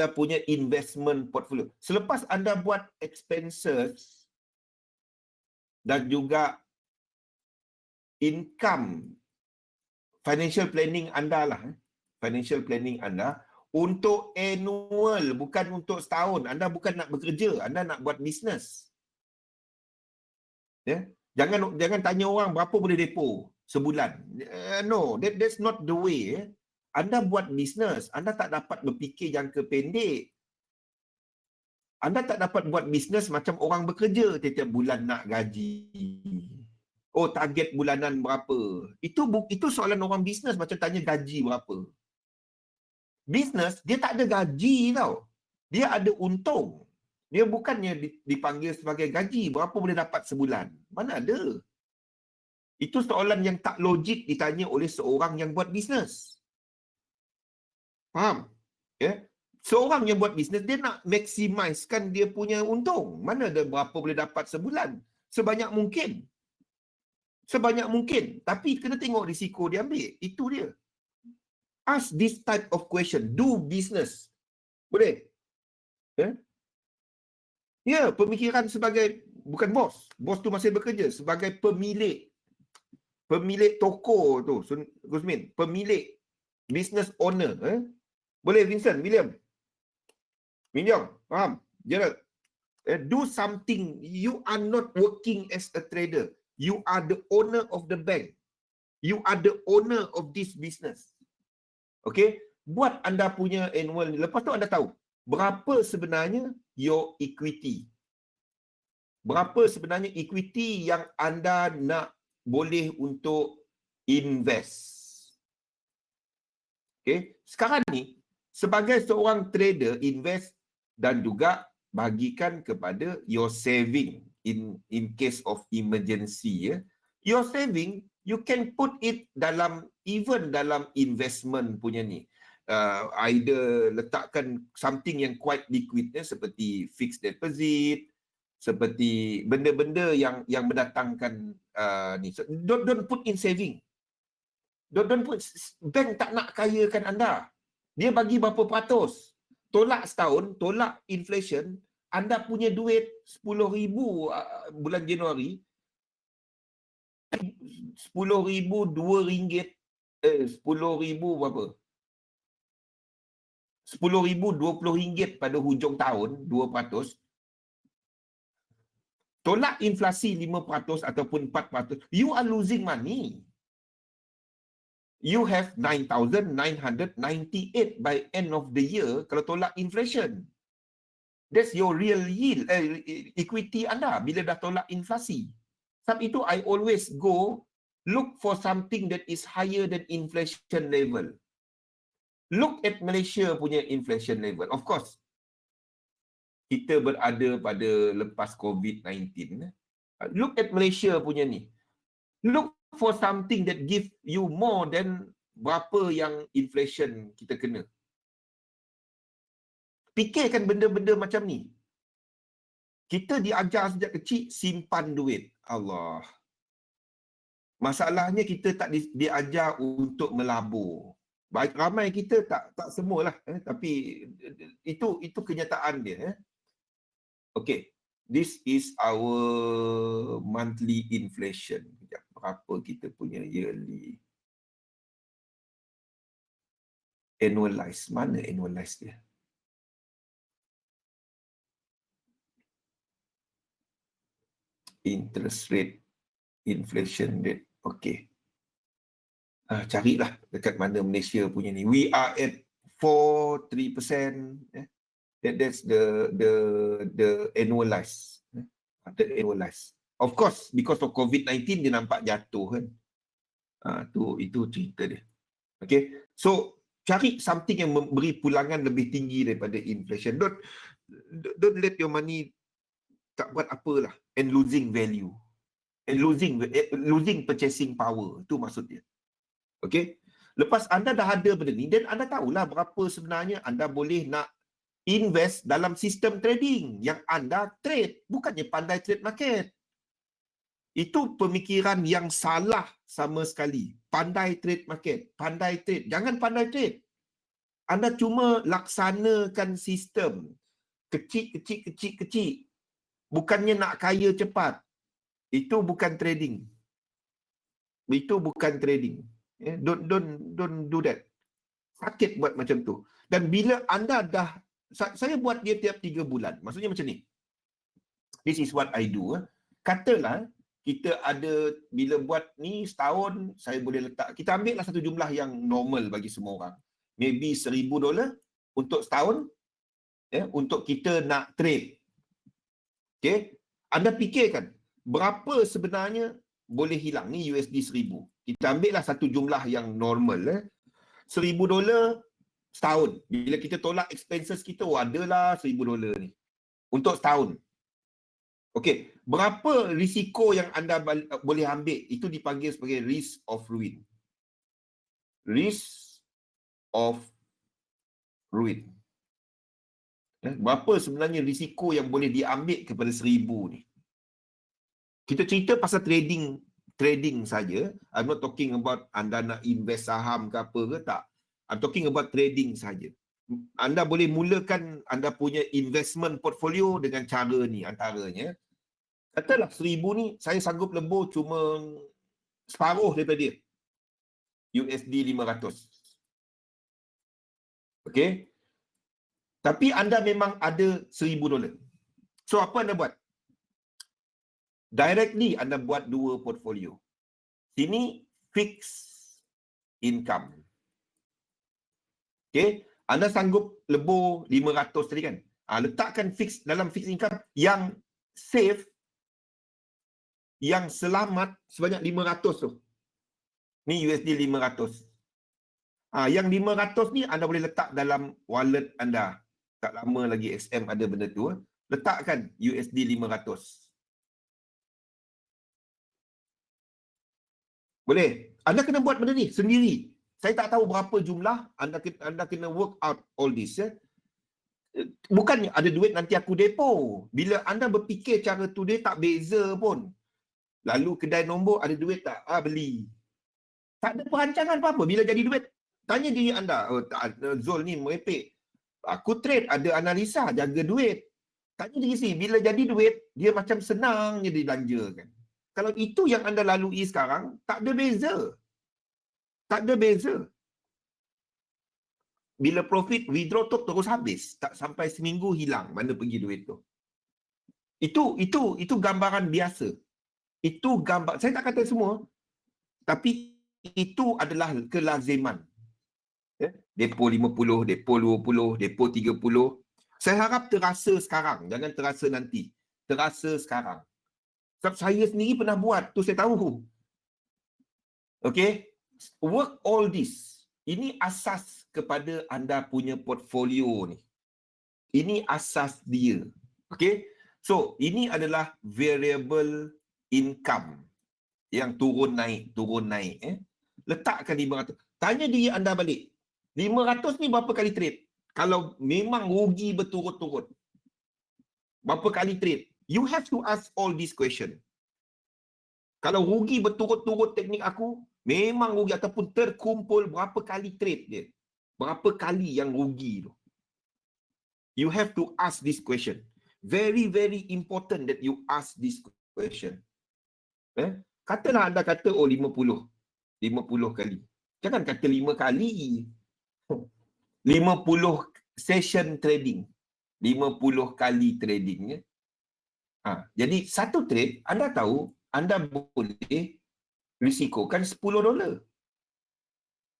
punya investment portfolio. Selepas anda buat expenses dan juga income, financial planning anda lah. Financial planning anda untuk annual, bukan untuk setahun. Anda bukan nak bekerja, anda nak buat bisnes. Ya? Jangan tanya orang berapa boleh depo sebulan. No, that's not the way. Anda buat bisnes, anda tak dapat berfikir jangka pendek. Anda tak dapat buat bisnes macam orang bekerja setiap bulan nak gaji. Oh, target bulanan berapa? Itu soalan orang bisnes, macam tanya gaji berapa. Bisnes dia tak ada gaji tau. Dia ada untung. Dia bukannya dipanggil sebagai gaji. Berapa boleh dapat sebulan? Mana ada? Itu soalan yang tak logik ditanya oleh seorang yang buat bisnes. Faham? Ya? Seorang yang buat bisnes, dia nak maksimiskan dia punya untung. Mana ada berapa boleh dapat sebulan? Sebanyak mungkin. Sebanyak mungkin. Tapi kena tengok risiko dia ambil. Itu dia. Ask this type of question. Do business. Boleh? Ya? Ya, pemikiran sebagai, bukan bos. Bos tu masih bekerja. Sebagai pemilik. Pemilik toko tu, Gusmin. Pemilik. Business owner. Boleh, Vincent, William. Faham? Gerald. Do something. You are not working as a trader. You are the owner of the bank. You are the owner of this business. Okay? Buat anda punya annual. Lepas tu anda tahu berapa sebenarnya your equity. Berapa sebenarnya equity yang anda nak boleh untuk invest. Okay? Sekarang ni, sebagai seorang trader, invest dan juga bagikan kepada your saving in case of emergency. Your saving, you can put it dalam, even dalam investment punya ni. Either letakkan something yang quite liquid, seperti fixed deposit, seperti benda-benda yang mendatangkan ni. So, don't put in saving. Don't put, bank tak nak kayakan anda. Dia bagi berapa peratus. Tolak setahun, tolak inflation, anda punya duit 10,000 bulan Januari, 10,000 RM2, 10,000 berapa? 10,000 RM20 pada hujung tahun, 2%. Tolak inflasi 5% ataupun 4%, you are losing money. You have 9,998 by end of the year kalau tolak inflation. That's your real yield, equity anda bila dah tolak inflasi. Sebab itu I always go look for something that is higher than inflation level. Look at Malaysia punya inflation level. Of course, kita berada pada lepas COVID-19. Look at Malaysia punya ni. Look for something that give you more than berapa yang inflation kita kena. Fikirkan benda-benda macam ni. Kita diajar sejak kecil simpan duit. Allah. Masalahnya kita tak diajar untuk melabur. Baik ramai kita tak semualah, tapi itu kenyataan dia. Okay, this is our monthly inflation. Berapa kita punya yearly annualized? Mana annualized dia? Interest rate, inflation rate. Okay. Carilah dekat mana Malaysia punya ni. We are at 4-3%. That's the annualized. The annualized. Of course, because of COVID-19 dia nampak jatuh kan. Itu cerita dia. Okay. So cari something yang memberi pulangan lebih tinggi daripada inflation. Don't let your money tak buat apalah and losing value. And losing purchasing power. Itu maksud dia. Okay. Lepas anda dah ada benda ni, dan anda tahulah berapa sebenarnya anda boleh nak invest dalam sistem trading yang anda trade. Bukannya pandai trade market. Itu pemikiran yang salah sama sekali. Pandai trade market. Pandai trade. Jangan pandai trade. Anda cuma laksanakan sistem. Kecil. Bukannya nak kaya cepat. Itu bukan trading. Itu bukan trading. Don't do that. Sakit buat macam tu. Dan bila anda dah, saya buat dia tiap 3 bulan. Maksudnya macam ni. This is what I do. Katalah kita ada, bila buat ni setahun, saya boleh letak, kita ambil lah satu jumlah yang normal bagi semua orang. Maybe $1,000 untuk setahun, untuk kita nak trade. Okay? Anda fikirkan, berapa sebenarnya boleh hilang ni USD 1,000. Kita ambil lah satu jumlah yang normal. $1,000 setahun. Bila kita tolak expenses kita, adalah $1,000 ni. Untuk setahun. Okey, berapa risiko yang anda boleh ambil? Itu dipanggil sebagai risk of ruin. Risk of ruin. Berapa sebenarnya risiko yang boleh diambil kepada 1,000 ni? Kita cerita pasal trading saja. I'm not talking about anda nak invest saham ke apa ke, tak. I'm talking about trading saja. Anda boleh mulakan anda punya investment portfolio dengan cara ni antaranya. Katalah 1,000 ni saya sanggup lebur cuma separuh daripada dia. USD 500. Okey. Tapi anda memang ada $1,000. So apa anda buat? Directly anda buat 2 portfolio. Sini fixed income. Okey, anda sanggup lebur 500 tadi kan? Letakkan dalam fixed income yang safe, yang selamat sebanyak 500 tu. Ni USD 500. Yang 500 ni anda boleh letak dalam wallet anda. Tak lama lagi XM ada benda tu. Letakkan USD 500. Boleh. Anda kena buat benda ni sendiri. Saya tak tahu berapa jumlah. Anda kena work out all this. Bukannya ada duit nanti aku depo. Bila anda berfikir cara tu, dia tak beza pun. Lalu kedai nombor ada duit tak? Beli. Tak ada perancangan apa-apa. Bila jadi duit, tanya diri anda. Zul ni merepek. Aku trade, ada analisa, jaga duit. Tanya diri sini, bila jadi duit, dia macam senang je dibelanjakan. Kalau itu yang anda lalui sekarang, tak ada beza. Tak ada beza. Bila profit withdraw tu terus habis. Tak sampai seminggu hilang mana pergi duit tu. Itu gambaran biasa. Itu gambar, saya tak kata semua. Tapi itu adalah kelaziman. Depo 50, depo 20, depo 30. Saya harap terasa sekarang. Jangan terasa nanti. Terasa sekarang. Sebab saya sendiri pernah buat, tu saya tahu. Okay? Work all this. Ini asas kepada anda punya portfolio ni. Ini asas dia. Okay? So, ini adalah variable income yang turun naik. Letakkan 500. Tanya diri anda balik. 500 ni berapa kali trade? Kalau memang rugi berturut-turut. Berapa kali trade? You have to ask all these question. Kalau rugi berturut-turut teknik aku, memang rugi ataupun terkumpul berapa kali trade dia. Berapa kali yang rugi tu. You have to ask this question. Very, very important that you ask this question. Katalah anda kata, 50 kali. Jangan kata 5 kali. 50 session trading. 50 kali trading. Jadi satu trade, anda tahu, anda boleh risikokan $10.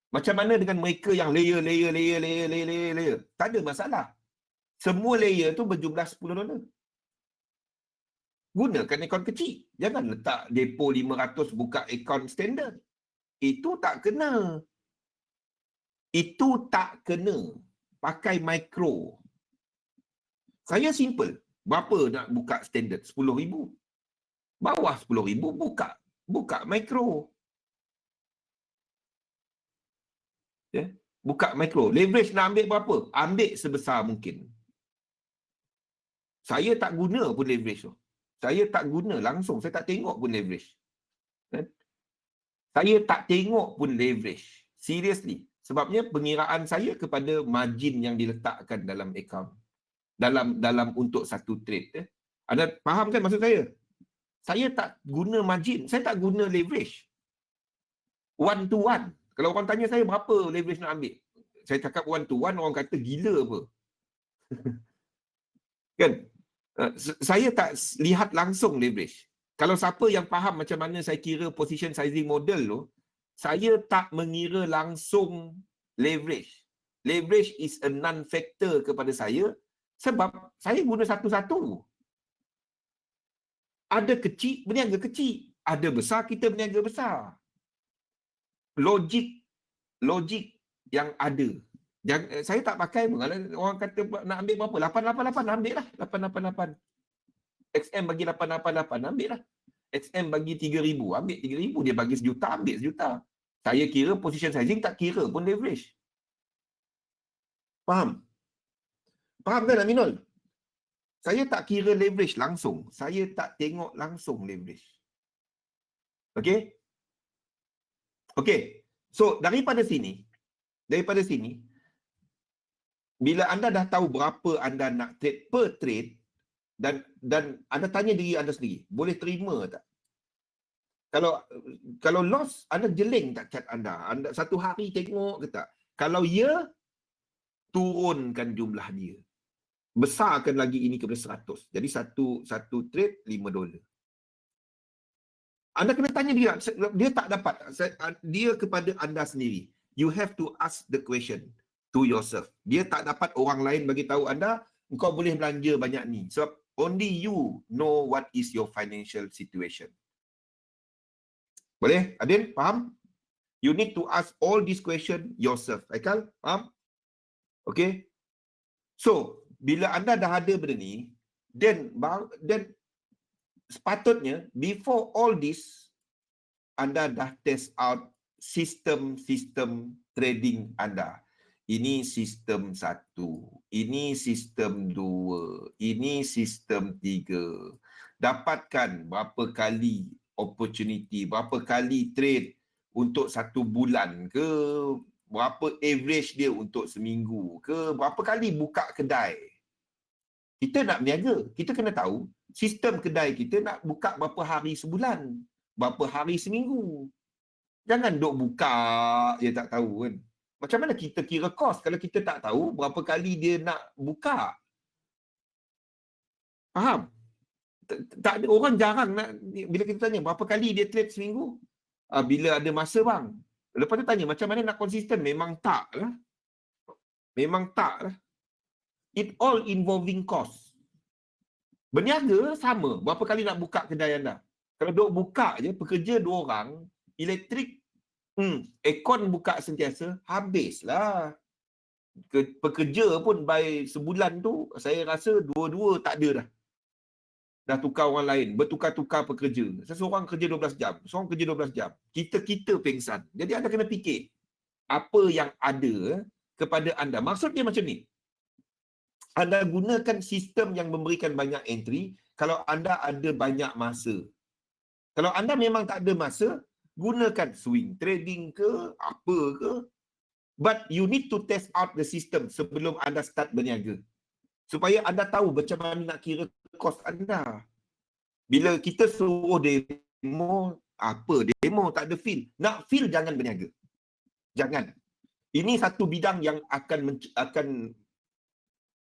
Macam mana dengan mereka yang layer. Tak ada masalah. Semua layer tu berjumlah $10. Gunakan akaun kecil. Jangan letak depo 500 buka akaun standard. Itu tak kena. Pakai micro. Saya simple. Berapa nak buka standard? 10,000. Bawah 10,000 buka micro. Buka micro. Leverage nak ambil berapa? Ambil sebesar mungkin. Saya tak guna pun leverage tu. Saya tak guna langsung. Saya tak tengok pun leverage. Saya tak tengok pun leverage. Seriously. Sebabnya pengiraan saya kepada margin yang diletakkan dalam account. Dalam untuk satu trade. Anda faham kan maksud saya? Saya tak guna margin. Saya tak guna leverage. One to one. Kalau orang tanya saya berapa leverage nak ambil, saya cakap one to one, orang kata gila apa. Kan? Saya tak lihat langsung leverage. Kalau siapa yang faham macam mana saya kira position sizing model tu, saya tak mengira langsung leverage. Leverage is a non-factor kepada saya sebab saya guna satu-satu. Ada kecil, berniaga kecil. Ada besar, kita berniaga besar. Logik yang ada. Saya tak pakai pun. Kalau orang kata nak ambil berapa? 888, ambil lah. 888. XM bagi 888, ambil lah. XM bagi 3,000, ambil 3,000. Dia bagi sejuta, ambil sejuta. Saya kira position sizing, tak kira pun leverage. Faham? Faham kan Aminul? Saya tak kira leverage langsung. Saya tak tengok langsung leverage. Okey? Okey. So, daripada sini, bila anda dah tahu berapa anda nak trade per trade, dan anda tanya diri anda sendiri, boleh terima tak? Kalau loss, anda jeling tak cat anda? Anda satu hari tengok ke tak? Kalau ya, turunkan jumlah dia. Besarkan lagi ini kepada 100. Jadi satu trade $5. Anda kena tanya dia tak dapat. Dia kepada anda sendiri. You have to ask the question to yourself. Dia tak dapat orang lain bagi tahu anda, engkau boleh belanja banyak ni. Sebab only you know what is your financial situation. Boleh? Adin, faham? You need to ask all these question yourself. Aikal, faham? Okay? So, bila anda dah ada benda ni, then sepatutnya before all this, anda dah test out sistem trading anda. Ini sistem 1, ini sistem 2, ini sistem 3. Dapatkan berapa kali opportunity, berapa kali trade untuk 1 bulan ke, berapa average dia untuk seminggu ke, berapa kali buka kedai. Kita nak berniaga, kita kena tahu sistem kedai kita nak buka berapa hari sebulan, berapa hari seminggu. Jangan duk buka je tak tahu kan. Macam mana kita kira kos kalau kita tak tahu berapa kali dia nak buka? Faham? Tak ada orang jarang nak, bila kita tanya berapa kali dia trade seminggu? Bila ada masa bang. Lepas tu tanya macam mana nak konsisten? Memang tak lah. It all involving cost. Berniaga sama. Berapa kali nak buka kedai anda? Kalau duk buka je, pekerja 2 orang, elektrik, aircon buka sentiasa, habislah. Pekerja pun by sebulan tu, saya rasa 2 tak ada dah. Dah tukar orang lain, bertukar-tukar pekerja. Seseorang kerja 12 jam, seorang kerja 12 jam. Kita pengsan. Jadi anda kena fikir, apa yang ada kepada anda. Maksud dia macam ni. anda gunakan sistem yang memberikan banyak entry kalau anda ada banyak masa. Kalau anda memang tak ada masa, gunakan swing trading ke, apa ke. But you need to test out the system sebelum anda start berniaga. Supaya anda tahu macam mana nak kira kos anda. Bila kita suruh demo, apa demo, tak ada feel. Nak feel, jangan berniaga. Jangan. Ini satu bidang yang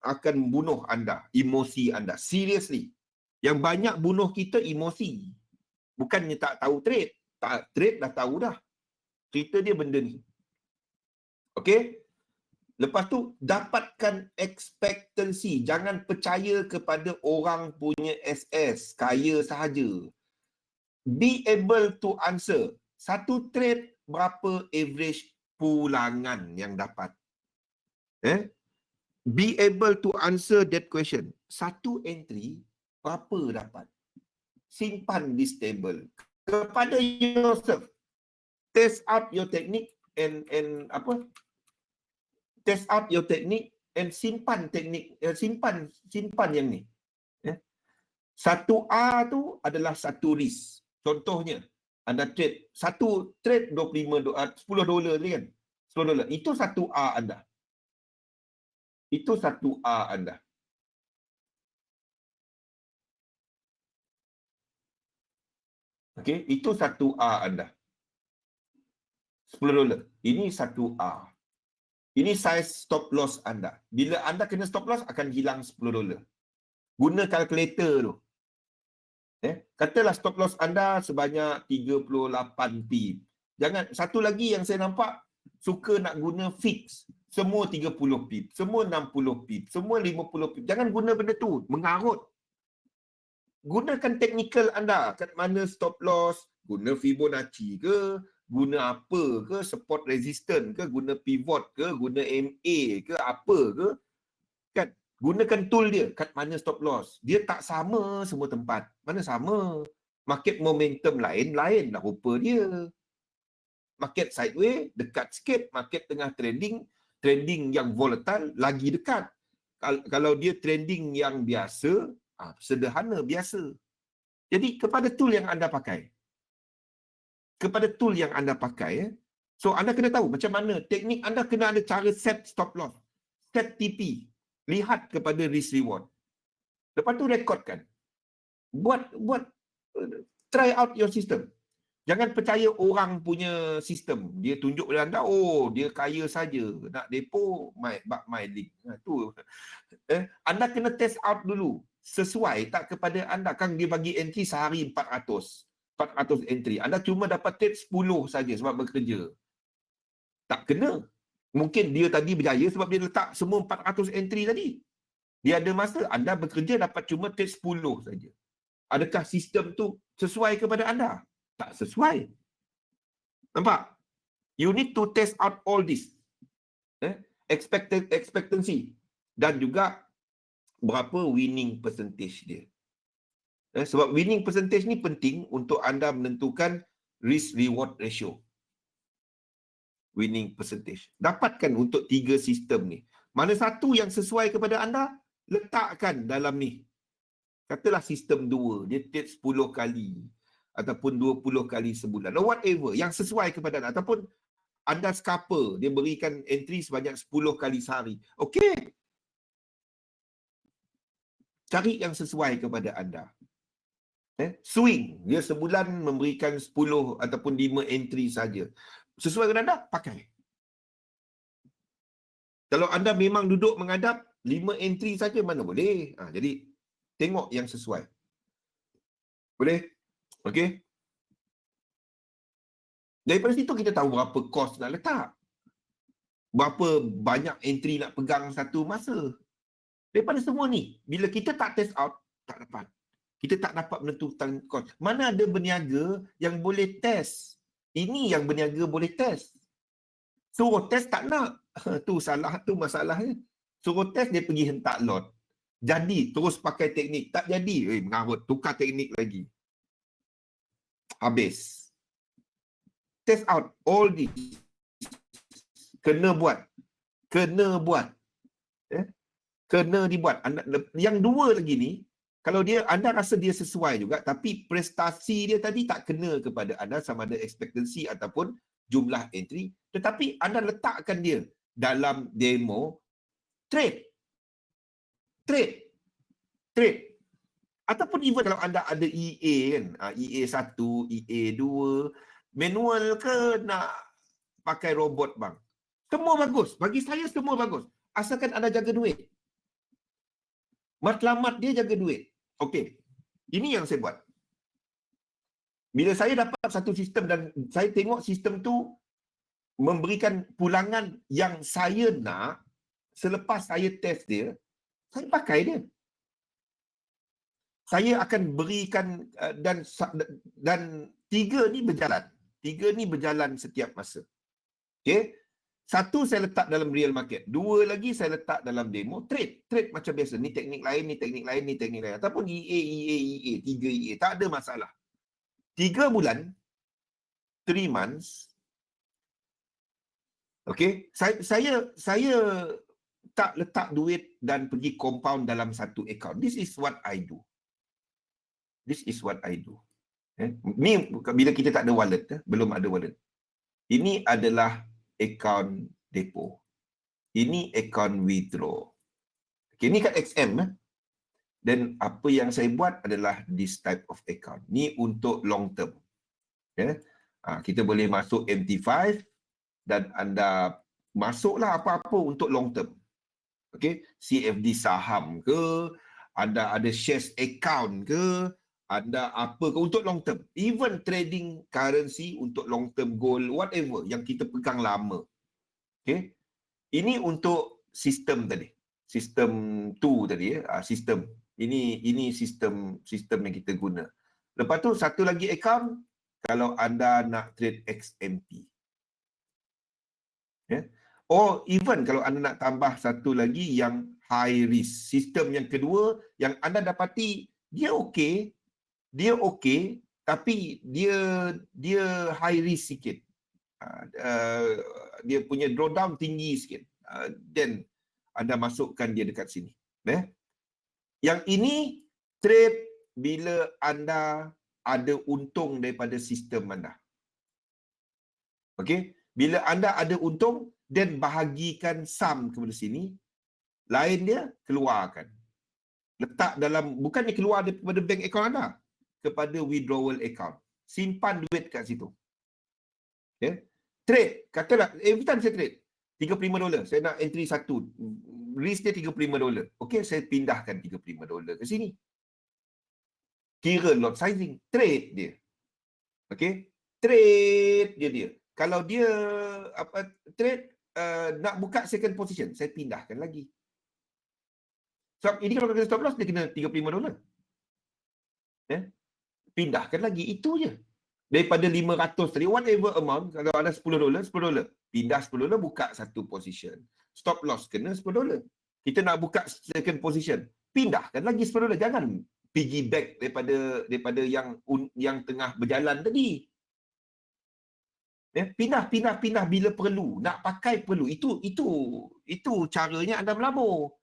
akan bunuh anda, emosi anda. Seriously. Yang banyak bunuh kita emosi. Bukannya tak tahu trade. Tak trade dah tahu dah. Cerita dia benda ni. Okey? Lepas tu, dapatkan expectancy. Jangan percaya kepada orang punya SS. Kaya sahaja. Be able to answer. Satu trade, berapa average pulangan yang dapat? Be able to answer that question. Satu entry, berapa dapat? Simpan di stable. Kepada yourself. Test out your technique and apa? Test out your technique and simpan teknik, simpan yang ni. Satu A tu adalah satu risk. Contohnya, anda trade, satu trade 10 dolar ni kan? 10 dolar. Itu satu A anda. Itu satu A anda. Okey, itu satu A anda. 10 dolar. Ini satu A. Ini size stop loss anda. Bila anda kena stop loss, akan hilang 10 dolar. Guna kalkulator tu. Katalah stop loss anda sebanyak 38 pip. Jangan, satu lagi yang saya nampak, suka nak guna fix. Semua 30 pip, semua 60 pip, semua 50 pip. Jangan guna benda tu, mengarut. Gunakan teknikal anda. Kat mana stop loss, guna Fibonacci ke, guna apa ke, support resistance ke, guna pivot ke, guna MA ke, apa ke. Kan, gunakan tool dia. Kat mana stop loss. Dia tak sama semua tempat. Mana sama. Market momentum lain-lain lah rupa dia. Market sideways, dekat sikit. Market tengah trending yang volatile, lagi dekat. Kalau dia trending yang biasa, sederhana, biasa. Jadi, kepada tool yang anda pakai. So, anda kena tahu macam mana. Teknik anda kena ada cara set stop loss. Set TP. Lihat kepada risk reward. Lepas tu rekodkan. Buat try out your system. Jangan percaya orang punya sistem. Dia tunjuk pada anda, oh dia kaya saja. Nak depo, my link. Tu. Anda kena test out dulu. Sesuai tak kepada anda. Kan dia bagi entry sehari 400 entry. Anda cuma dapat trade 10 saja sebab bekerja. Tak kena. Mungkin dia tadi berjaya sebab dia letak semua 400 entry tadi. Dia ada masa, anda bekerja dapat cuma trade 10 saja. Adakah sistem tu sesuai kepada anda? Tak sesuai. Nampak? You need to test out all this. Expectancy. Dan juga berapa winning percentage dia. Sebab winning percentage ni penting untuk anda menentukan risk reward ratio. Winning percentage. Dapatkan untuk 3 sistem ni. Mana satu yang sesuai kepada anda, letakkan dalam ni. Katalah sistem 2, dia trade 10 kali ataupun 20 kali sebulan, or whatever yang sesuai kepada anda. Ataupun anda scalper, dia berikan entry sebanyak 10 kali sehari. Okey. Cari yang sesuai kepada anda. Swing, dia sebulan memberikan 10 ataupun 5 entry saja. Sesuai dengan anda, pakai. Kalau anda memang duduk menghadap 5 entry saja, mana boleh. Jadi tengok yang sesuai. Boleh? Okey. Daripada situ kita tahu berapa kos nak letak. Berapa banyak entry nak pegang satu masa. Daripada semua ni, bila kita tak test out, tak dapat. Kita tak dapat menentukan kos. Mana ada berniaga yang boleh test. Ini yang berniaga boleh test. Suruh test tak nak. Tu salah, tu masalahnya. Suruh test, dia pergi hentak lot. Jadi, terus pakai teknik. Tak jadi, mengarut. Tukar teknik lagi. Habis. Test out all this. Kena buat. Kena dibuat. Yang dua lagi ni, kalau anda rasa dia sesuai juga, tapi prestasi dia tadi tak kena kepada anda sama ada expectancy ataupun jumlah entry, tetapi anda letakkan dia dalam demo, trade. Ataupun even kalau anda ada EA kan, EA 1, EA 2, manual ke nak pakai robot bang. Semua bagus. Bagi saya semua bagus. Asalkan anda jaga duit. Matlamat dia jaga duit. Okey. Ini yang saya buat. Bila saya dapat satu sistem dan saya tengok sistem tu memberikan pulangan yang saya nak, selepas saya test dia, saya pakai dia. Saya akan berikan dan tiga ni berjalan setiap masa. Okey. Satu saya letak dalam real market. Dua lagi saya letak dalam demo. Trade macam biasa. Ni teknik lain, ni teknik lain, ni teknik lain. Ataupun EA. 3 EA. Tak ada masalah. 3 bulan, 3 months. Okey. Saya tak letak duit dan pergi compound dalam satu account. This is what I do. Ni bila kita tak ada wallet, belum ada wallet. Ini adalah account depo. Ini account withdraw. Okay, ini kat XM. Dan apa yang saya buat adalah this type of account. Ni untuk long term. Okay. Kita boleh masuk MT5 dan anda masuklah apa-apa untuk long term. Okay. CFD saham ke, anda ada shares account ke, anda apa ke untuk long term. Even trading currency untuk long term gold, whatever yang kita pegang lama. Okay. Ini untuk sistem tadi. Sistem 2 tadi sistem. Ini sistem yang kita guna. Lepas tu satu lagi account kalau anda nak trade XMT. Okay. Or even kalau anda nak tambah satu lagi yang high risk. Sistem yang kedua yang anda dapati dia okey, tapi dia high risk sikit. Dia punya drawdown tinggi sikit. Then anda masukkan dia dekat sini. Yang ini trade bila anda ada untung daripada sistem anda. Okey, bila anda ada untung dan bahagikan sum kepada sini, lain dia keluarkan. Letak dalam, bukannya keluar daripada bank account anda, kepada withdrawal account. Simpan duit kat situ. Okay. Trade, katalah every time saya trade $35, saya nak entry satu, risk dia $35. Okey, saya pindahkan $35 ke sini. Kira lot sizing, trade dia. Okey, trade dia. Kalau dia trade nak buka second position, saya pindahkan lagi. So ini kalau kena stop loss dia kena $35. Pindahkan lagi, itu je. Daripada 500 tadi, whatever amount, kalau ada $10, pindah $10, buka satu position. Stop loss kena $10. Kita nak buka second position, pindahkan lagi $10. Jangan piggyback daripada yang tengah berjalan tadi. Pindah bila perlu, nak pakai perlu. Itu caranya anda melabur.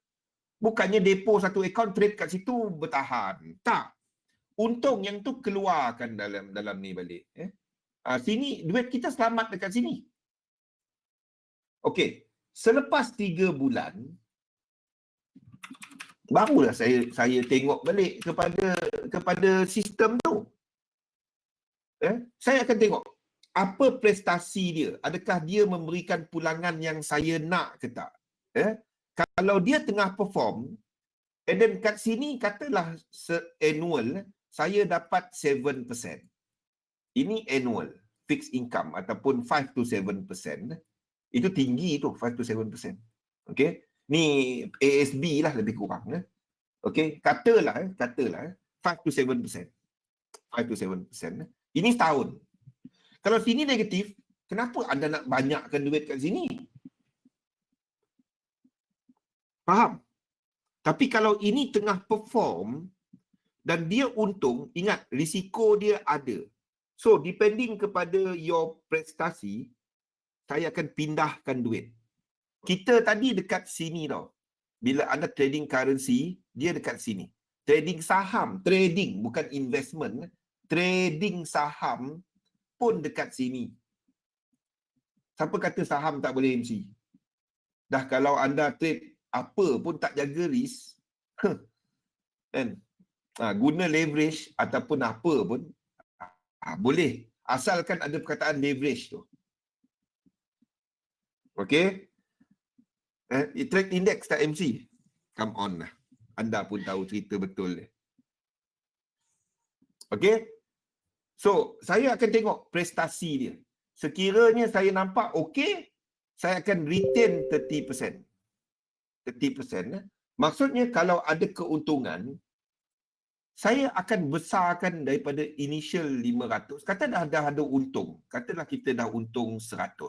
Bukannya depo satu account, trade kat situ bertahan. Tak. Untung yang tu keluarkan dalam ni balik. Sini duit kita selamat dekat sini. Okey, selepas 3 bulan barulah saya tengok balik kepada sistem tu. Saya akan tengok apa prestasi dia. Adakah dia memberikan pulangan yang saya nak ke tak? Kalau dia tengah perform, and then kat sini katalah annual saya dapat 7%. Ini annual fixed income ataupun 5 to 7%. Itu tinggi tu, 5 to 7%. Okey. Ni ASB lah lebih kurang. Okey, katalah 5 to 7%. 5 to 7%. Ini setahun. Kalau sini negatif, kenapa anda nak banyakkan duit kat sini? Faham? Tapi kalau ini tengah perform dan dia untung, ingat risiko dia ada. So depending kepada your prestasi, saya akan pindahkan duit. Kita tadi dekat sini tau. bila anda trading currency, dia dekat sini. Trading saham, trading bukan investment. Trading saham pun dekat sini. Siapa kata saham tak boleh MC? Dah kalau anda trade apa pun tak jaga risk, kan? Guna leverage ataupun apa pun, boleh. Asalkan ada perkataan leverage tu. Okay? Trade index tak MC? Come on lah. Anda pun tahu cerita betul dia. Okay? So, saya akan tengok prestasi dia. Sekiranya saya nampak okey, saya akan retain 30%. 30%. Maksudnya kalau ada keuntungan, saya akan besarkan daripada initial 500. Kata dah ada untung. Katalah kita dah untung 100.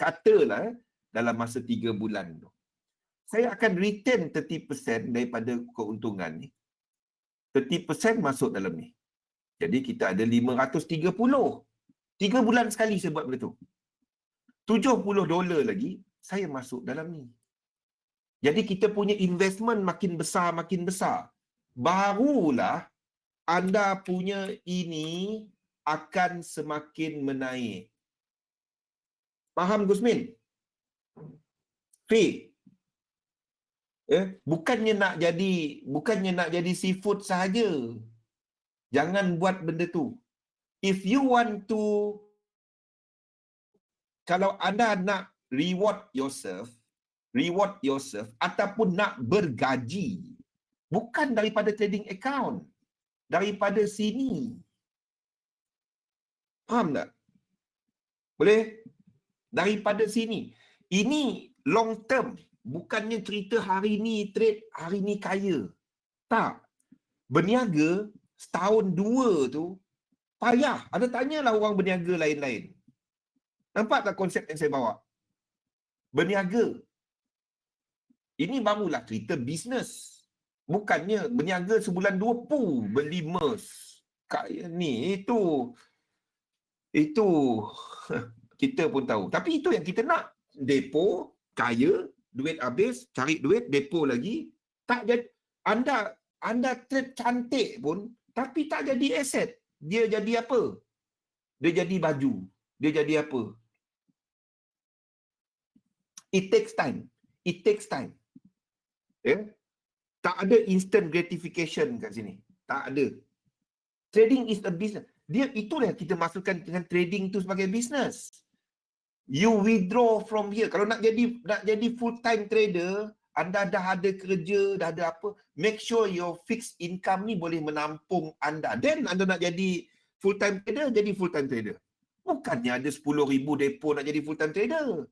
Katalah dalam masa 3 bulan tu. Saya akan retain 30% daripada keuntungan ni. 30% masuk dalam ni. Jadi kita ada 530. 3 bulan sekali saya buat benda tu. $70 lagi saya masuk dalam ni. Jadi kita punya investment makin besar, makin besar. Barulah anda punya ini akan semakin menaik. Faham Gusmin? Fee. Bukannya nak jadi seafood sahaja. Jangan buat benda tu. If you want to, kalau anda nak reward yourself ataupun nak bergaji, bukan daripada trading account, daripada sini. Faham tak? Boleh? Daripada sini. Ini long term. Bukannya cerita hari ni trade, hari ni kaya. Tak. Berniaga setahun dua tu payah. Anda tanyalah orang berniaga lain-lain. Nampak tak konsep yang saya bawa? Berniaga. Ini barulah cerita bisnes. Bukannya berniaga sebulan dua beli MERS. Kaya ni, itu kita pun tahu. Tapi itu yang kita nak. Depo, kaya, duit habis, cari duit, depo lagi. Tak jadi. Anda trade cantik pun, tapi tak jadi aset. Dia jadi apa? Dia jadi baju. Dia jadi apa? It takes time. Tak ada instant gratification kat sini. Tak ada. Trading is a business. Itulah yang kita masukkan dengan trading tu sebagai business. You withdraw from here. Kalau nak jadi full time trader, anda dah ada kerja, dah ada apa, make sure your fixed income ni boleh menampung anda. Then anda nak jadi full time trader, jadi full time trader. Bukannya ada 10,000 depo nak jadi full time trader.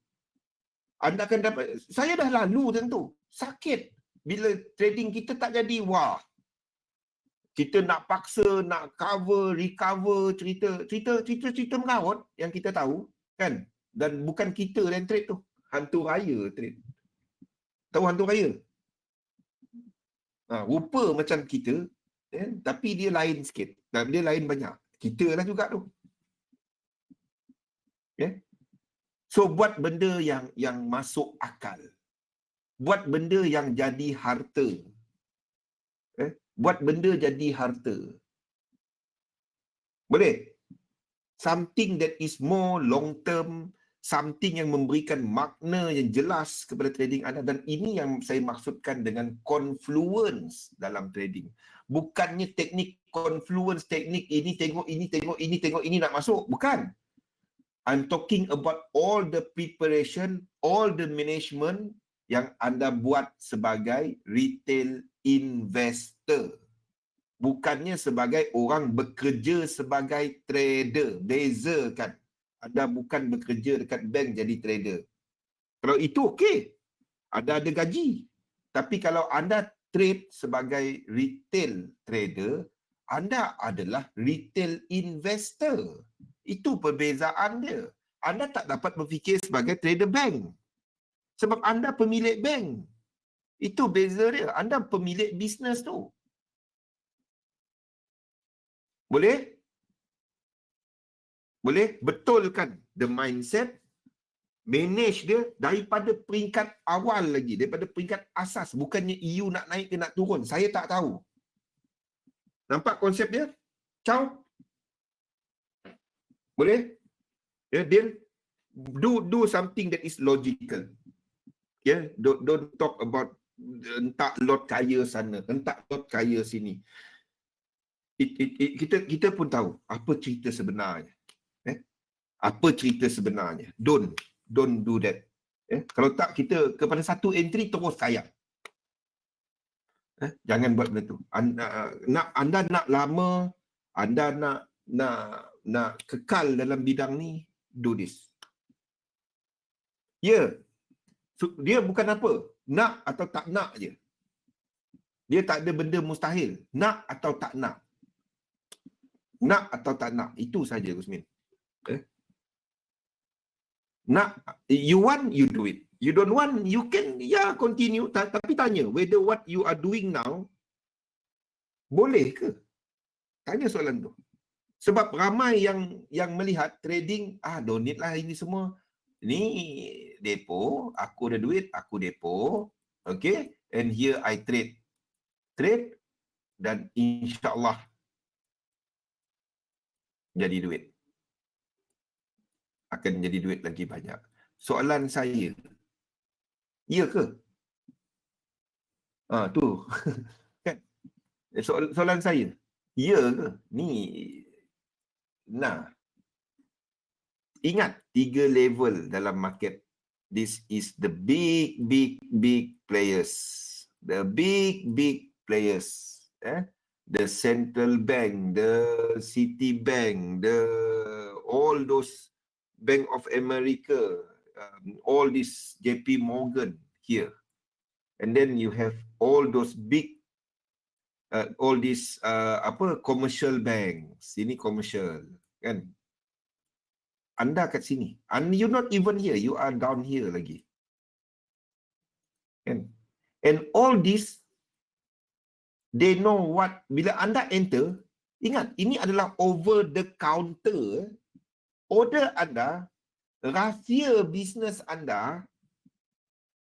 Anda akan dapat, saya dah lalu tentu. Sakit bila trading kita tak jadi. Wah. Kita nak paksa, nak recover cerita mengarut yang kita tahu, kan? Dan bukan kita yang trade tu. Hantu raya trade. Tahu hantu raya? Rupa macam kita, tapi dia lain sikit. Dia lain banyak. Kita lah juga tu. So buat benda yang masuk akal. Buat benda yang jadi harta. Buat benda jadi harta. Boleh? Something that is more long term, something yang memberikan makna yang jelas kepada trading anda. Dan ini yang saya maksudkan dengan confluence dalam trading. Bukannya teknik confluence, teknik ini tengok ini nak masuk. Bukan. I'm talking about all the preparation, all the management yang anda buat sebagai retail investor. Bukannya sebagai orang bekerja sebagai trader. Bezakan. Anda bukan bekerja dekat bank jadi trader. Kalau itu okey. Anda ada gaji. Tapi kalau anda trade sebagai retail trader, anda adalah retail investor. Itu perbezaan dia. Anda tak dapat berfikir sebagai trader bank. Sebab anda pemilik bank. Itu beza dia. Anda pemilik bisnes tu. Boleh? Boleh? Betulkan the mindset. Manage dia daripada peringkat awal lagi, daripada peringkat asas. Bukannya EU nak naik ke nak turun. Saya tak tahu. Nampak konsep dia? Ciao. Boleh? Ya, deal. Do something that is logical. Ya, don't talk about entak lot kaya sana, entak lot kaya sini. Kita pun tahu apa cerita sebenarnya. Apa cerita sebenarnya. Don't do that. Kalau tak, kita kepada satu entry terus kaya. Jangan buat benda tu. Anda nak lama, anda nak kekal dalam bidang ni, do this. Ya, dia bukan apa, nak atau tak nak je. Dia tak ada benda mustahil. Nak atau tak nak. Nak atau tak nak. Itu saja, Gusmin. Nak, you want, you do it. You don't want, you can, continue. Tapi tanya, whether what you are doing now, boleh ke? Tanya soalan tu. Sebab ramai yang melihat trading, don't need lah ini semua. Ni depo, aku ada duit, aku depo. Okay? And here I trade. Dan insyaAllah jadi duit. Akan jadi duit lagi banyak. Soalan saya, ya ke? Tu. Kan? Soalan saya, ya ke? Ni, ingat 3 level dalam market. This is the big players. The big players. The central bank, the Citibank, all those Bank of America, all this JP Morgan here. And then you have all those big, all these commercial banks. Ini commercial, kan? Anda kat sini. And you're not even here. You are down here lagi. Kan? And all this, they know what, bila anda enter, ingat, ini adalah over the counter. Order anda, rahsia bisnes anda,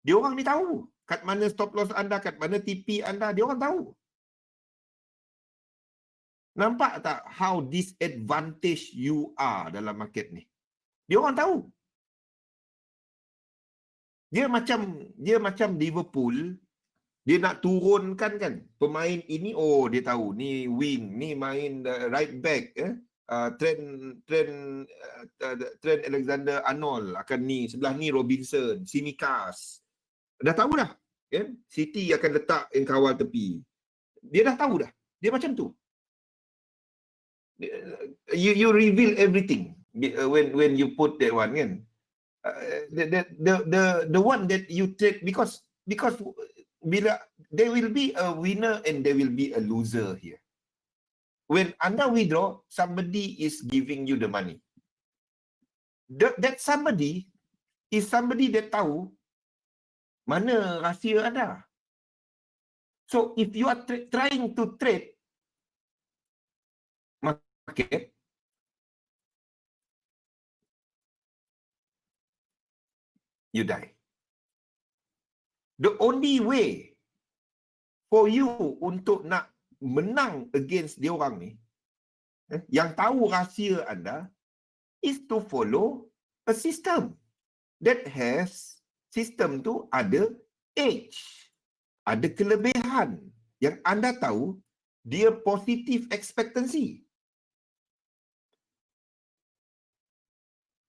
dia orang ni tahu. Kat mana stop loss anda, kat mana TP anda, dia orang tahu. Nampak tak how disadvantage you are dalam market ni? Dia orang tahu. Dia macam Liverpool, dia nak turunkan kan pemain ini, dia tahu ni wing, ni main right back, Trent Alexander-Arnold akan ni, sebelah ni Robinson, Tsimikas. Dah tahu dah, kan? City akan letak yang kawal tepi. Dia dah tahu dah. Dia macam tu. You reveal everything when you put that one, kan? The one that you take, because bila there will be a winner and there will be a loser here. When anda withdraw, somebody is giving you the money. That somebody is somebody that tahu mana rahsia anda. So if you are trying to trade market, you die. The only way for you untuk nak menang against dia orang ni, yang tahu rahsia anda, is to follow a system that has, system tu ada edge, ada kelebihan yang anda tahu, dia positive expectancy.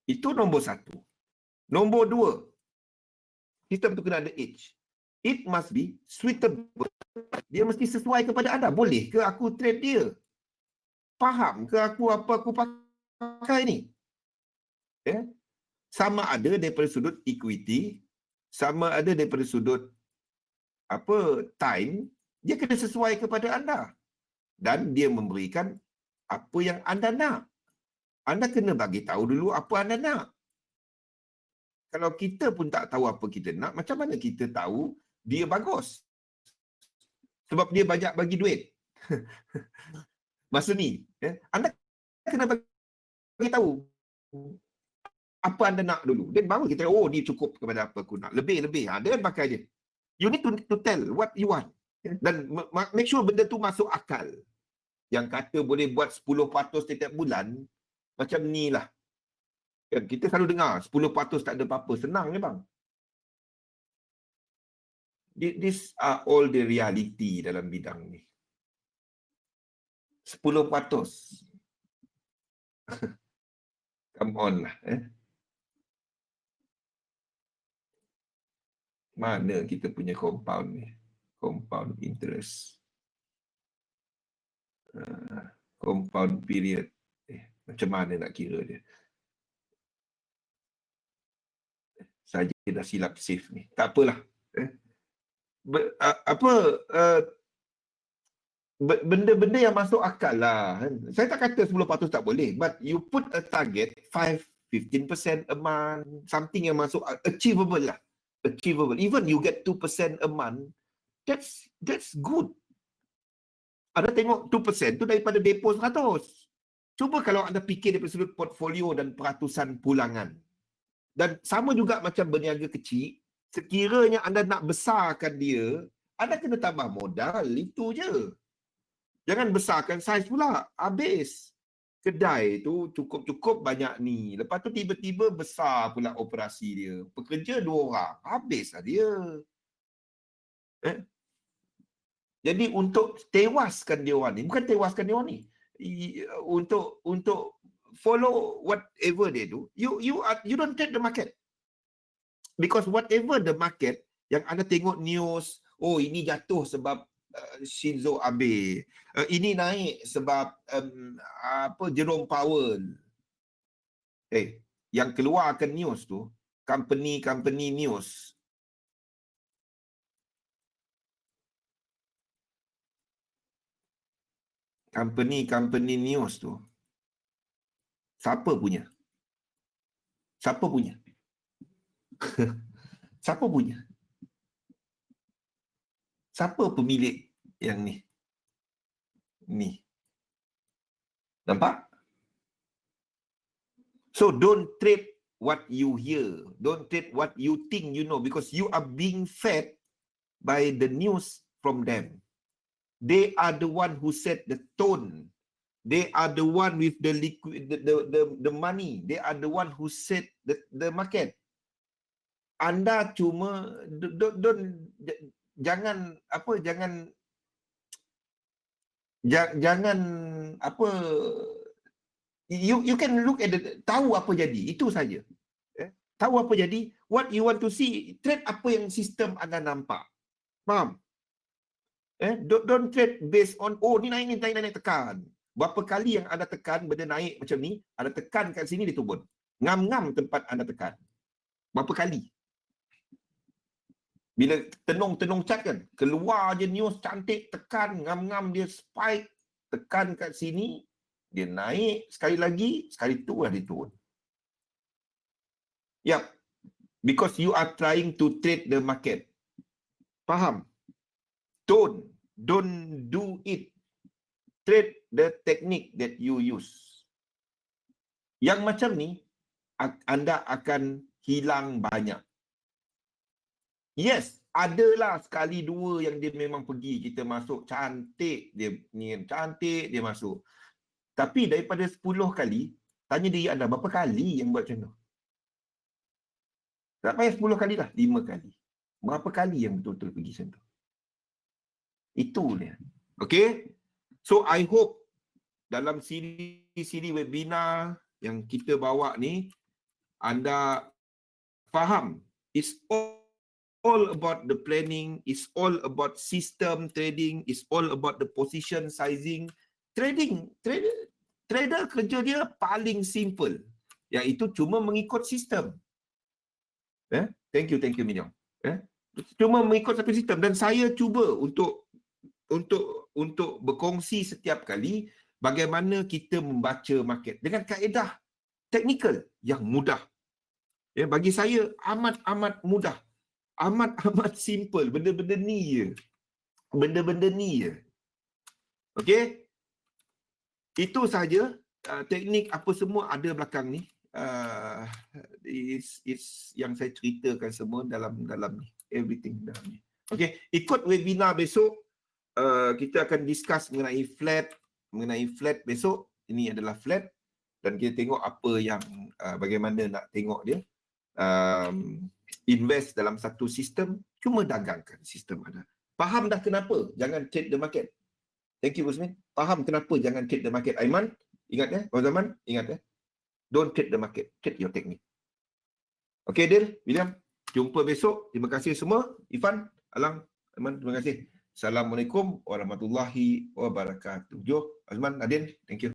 Itu nombor satu. Nombor dua, sistem tu kena ada edge. It must be suitable. Dia mesti sesuai kepada anda. Boleh ke aku trade dia? Faham ke aku apa aku pakai ni? Sama ada daripada sudut equity, sama ada daripada sudut time, dia kena sesuai kepada anda. Dan dia memberikan apa yang anda nak. Anda kena bagi tahu dulu apa anda nak. Kalau kita pun tak tahu apa kita nak, macam mana kita tahu dia bagus? Sebab dia banyak bagi duit. Masa ni, anda kena bagi tahu apa anda nak dulu. Dan baru kita, oh ni cukup kepada apa aku nak. Lebih. Then pakai je. You need to tell what you want. Dan make sure benda tu masuk akal. Yang kata boleh buat 10% setiap bulan, macam ni lah. Kan, kita selalu dengar 10% tak ada apa-apa. Senang je bang. These are all the reality dalam bidang ni. 10%. Come on lah. Mana kita punya compound ni? Compound interest. Compound period. Macam mana nak kira dia? Saya dah silap save ni. Tak apalah. Benda-benda yang masuk akal lah. Saya tak kata 10% tak boleh. But you put a target 15% a month. Something yang masuk achievable lah. Achievable. Even you get 2% a month, that's good. Anda tengok 2% tu daripada depo 100. Cuba kalau anda fikir daripada sudut portfolio dan peratusan pulangan. Dan sama juga macam berniaga kecil, sekiranya anda nak besarkan dia, anda kena tambah modal, itu je. Jangan besarkan saiz pula, habis. Kedai tu cukup-cukup banyak ni. Lepas tu tiba-tiba besar pula operasi dia. Pekerja 2 orang, habislah dia. Jadi untuk tewaskan dia orang ni, bukan tewaskan dia orang ni. Untuk follow whatever they do, you don't trade the market. Because whatever the market, yang anda tengok news, oh ini jatuh sebab Shinzo Abe, ini naik sebab Jerome Powell. Yang keluarkan news tu, company news. Company news tu, siapa punya? Siapa punya? Siapa punya? Siapa pemilik yang ni? Ni. Nampak? So don't trade what you hear. Don't trade what you think you know, because you are being fed by the news from them. They are the one who set the tone. They are the one with the liquid, the money. They are the one who set the market. Anda cuma jangan you can look at tahu apa jadi, itu saja. Tahu apa jadi, what you want to see, trade apa yang sistem anda nampak. Faham? Don't trade based on, oh ni naik tekan. Berapa kali yang anda tekan benda naik macam ni, anda tekan kat sini dia turun. Ngam-ngam tempat anda tekan. Berapa kali? Bila tenung cat kan, keluar je news cantik, tekan, ngam-ngam dia spike, tekan kat sini, dia naik sekali lagi, sekali tu lah dia turun. Yep. Because you are trying to trade the market. Faham? Don't do it. Trade the technique that you use. Yang macam ni, anda akan hilang banyak. Yes, adalah sekali dua yang dia memang pergi, kita masuk, cantik dia ni, cantik dia masuk. Tapi daripada 10 kali, tanya diri anda, berapa kali yang buat macam tu? Tak payah 10 kali lah, 5 kali. Berapa kali yang betul-betul pergi macam tu? Itu dia. Okay? So, I hope dalam siri webinar yang kita bawa ni, anda faham. It's all about the planning, it's all about system trading, it's all about the position sizing. Trader kerja dia paling simple, iaitu cuma mengikut sistem. Thank you Minion. Cuma mengikut satu sistem, dan saya cuba untuk berkongsi setiap kali bagaimana kita membaca market dengan kaedah teknikal yang mudah. Bagi saya amat mudah. Amat simple. Benda-benda ni je. Okey? Itu saja. Teknik apa semua ada belakang ni. uh, is yang saya ceritakan semua dalam ni, everything dalam ni. Okay, ikut webinar besok, kita akan discuss mengenai flat besok. Ini adalah flat dan kita tengok apa yang bagaimana nak tengok dia. Invest dalam satu sistem, cuma dagangkan sistem ada. Faham dah kenapa jangan trade the market. Thank you Usmin. Faham kenapa jangan trade the market. Aiman, ingat ya? Zaman, ingat ya? Don't trade the market, trade your technique. Okay Dil, William, jumpa besok. Terima kasih semua. Ifan, Alang, Aiman, terima kasih. Assalamualaikum warahmatullahi wabarakatuh. Jo, Azman, Adin, thank you.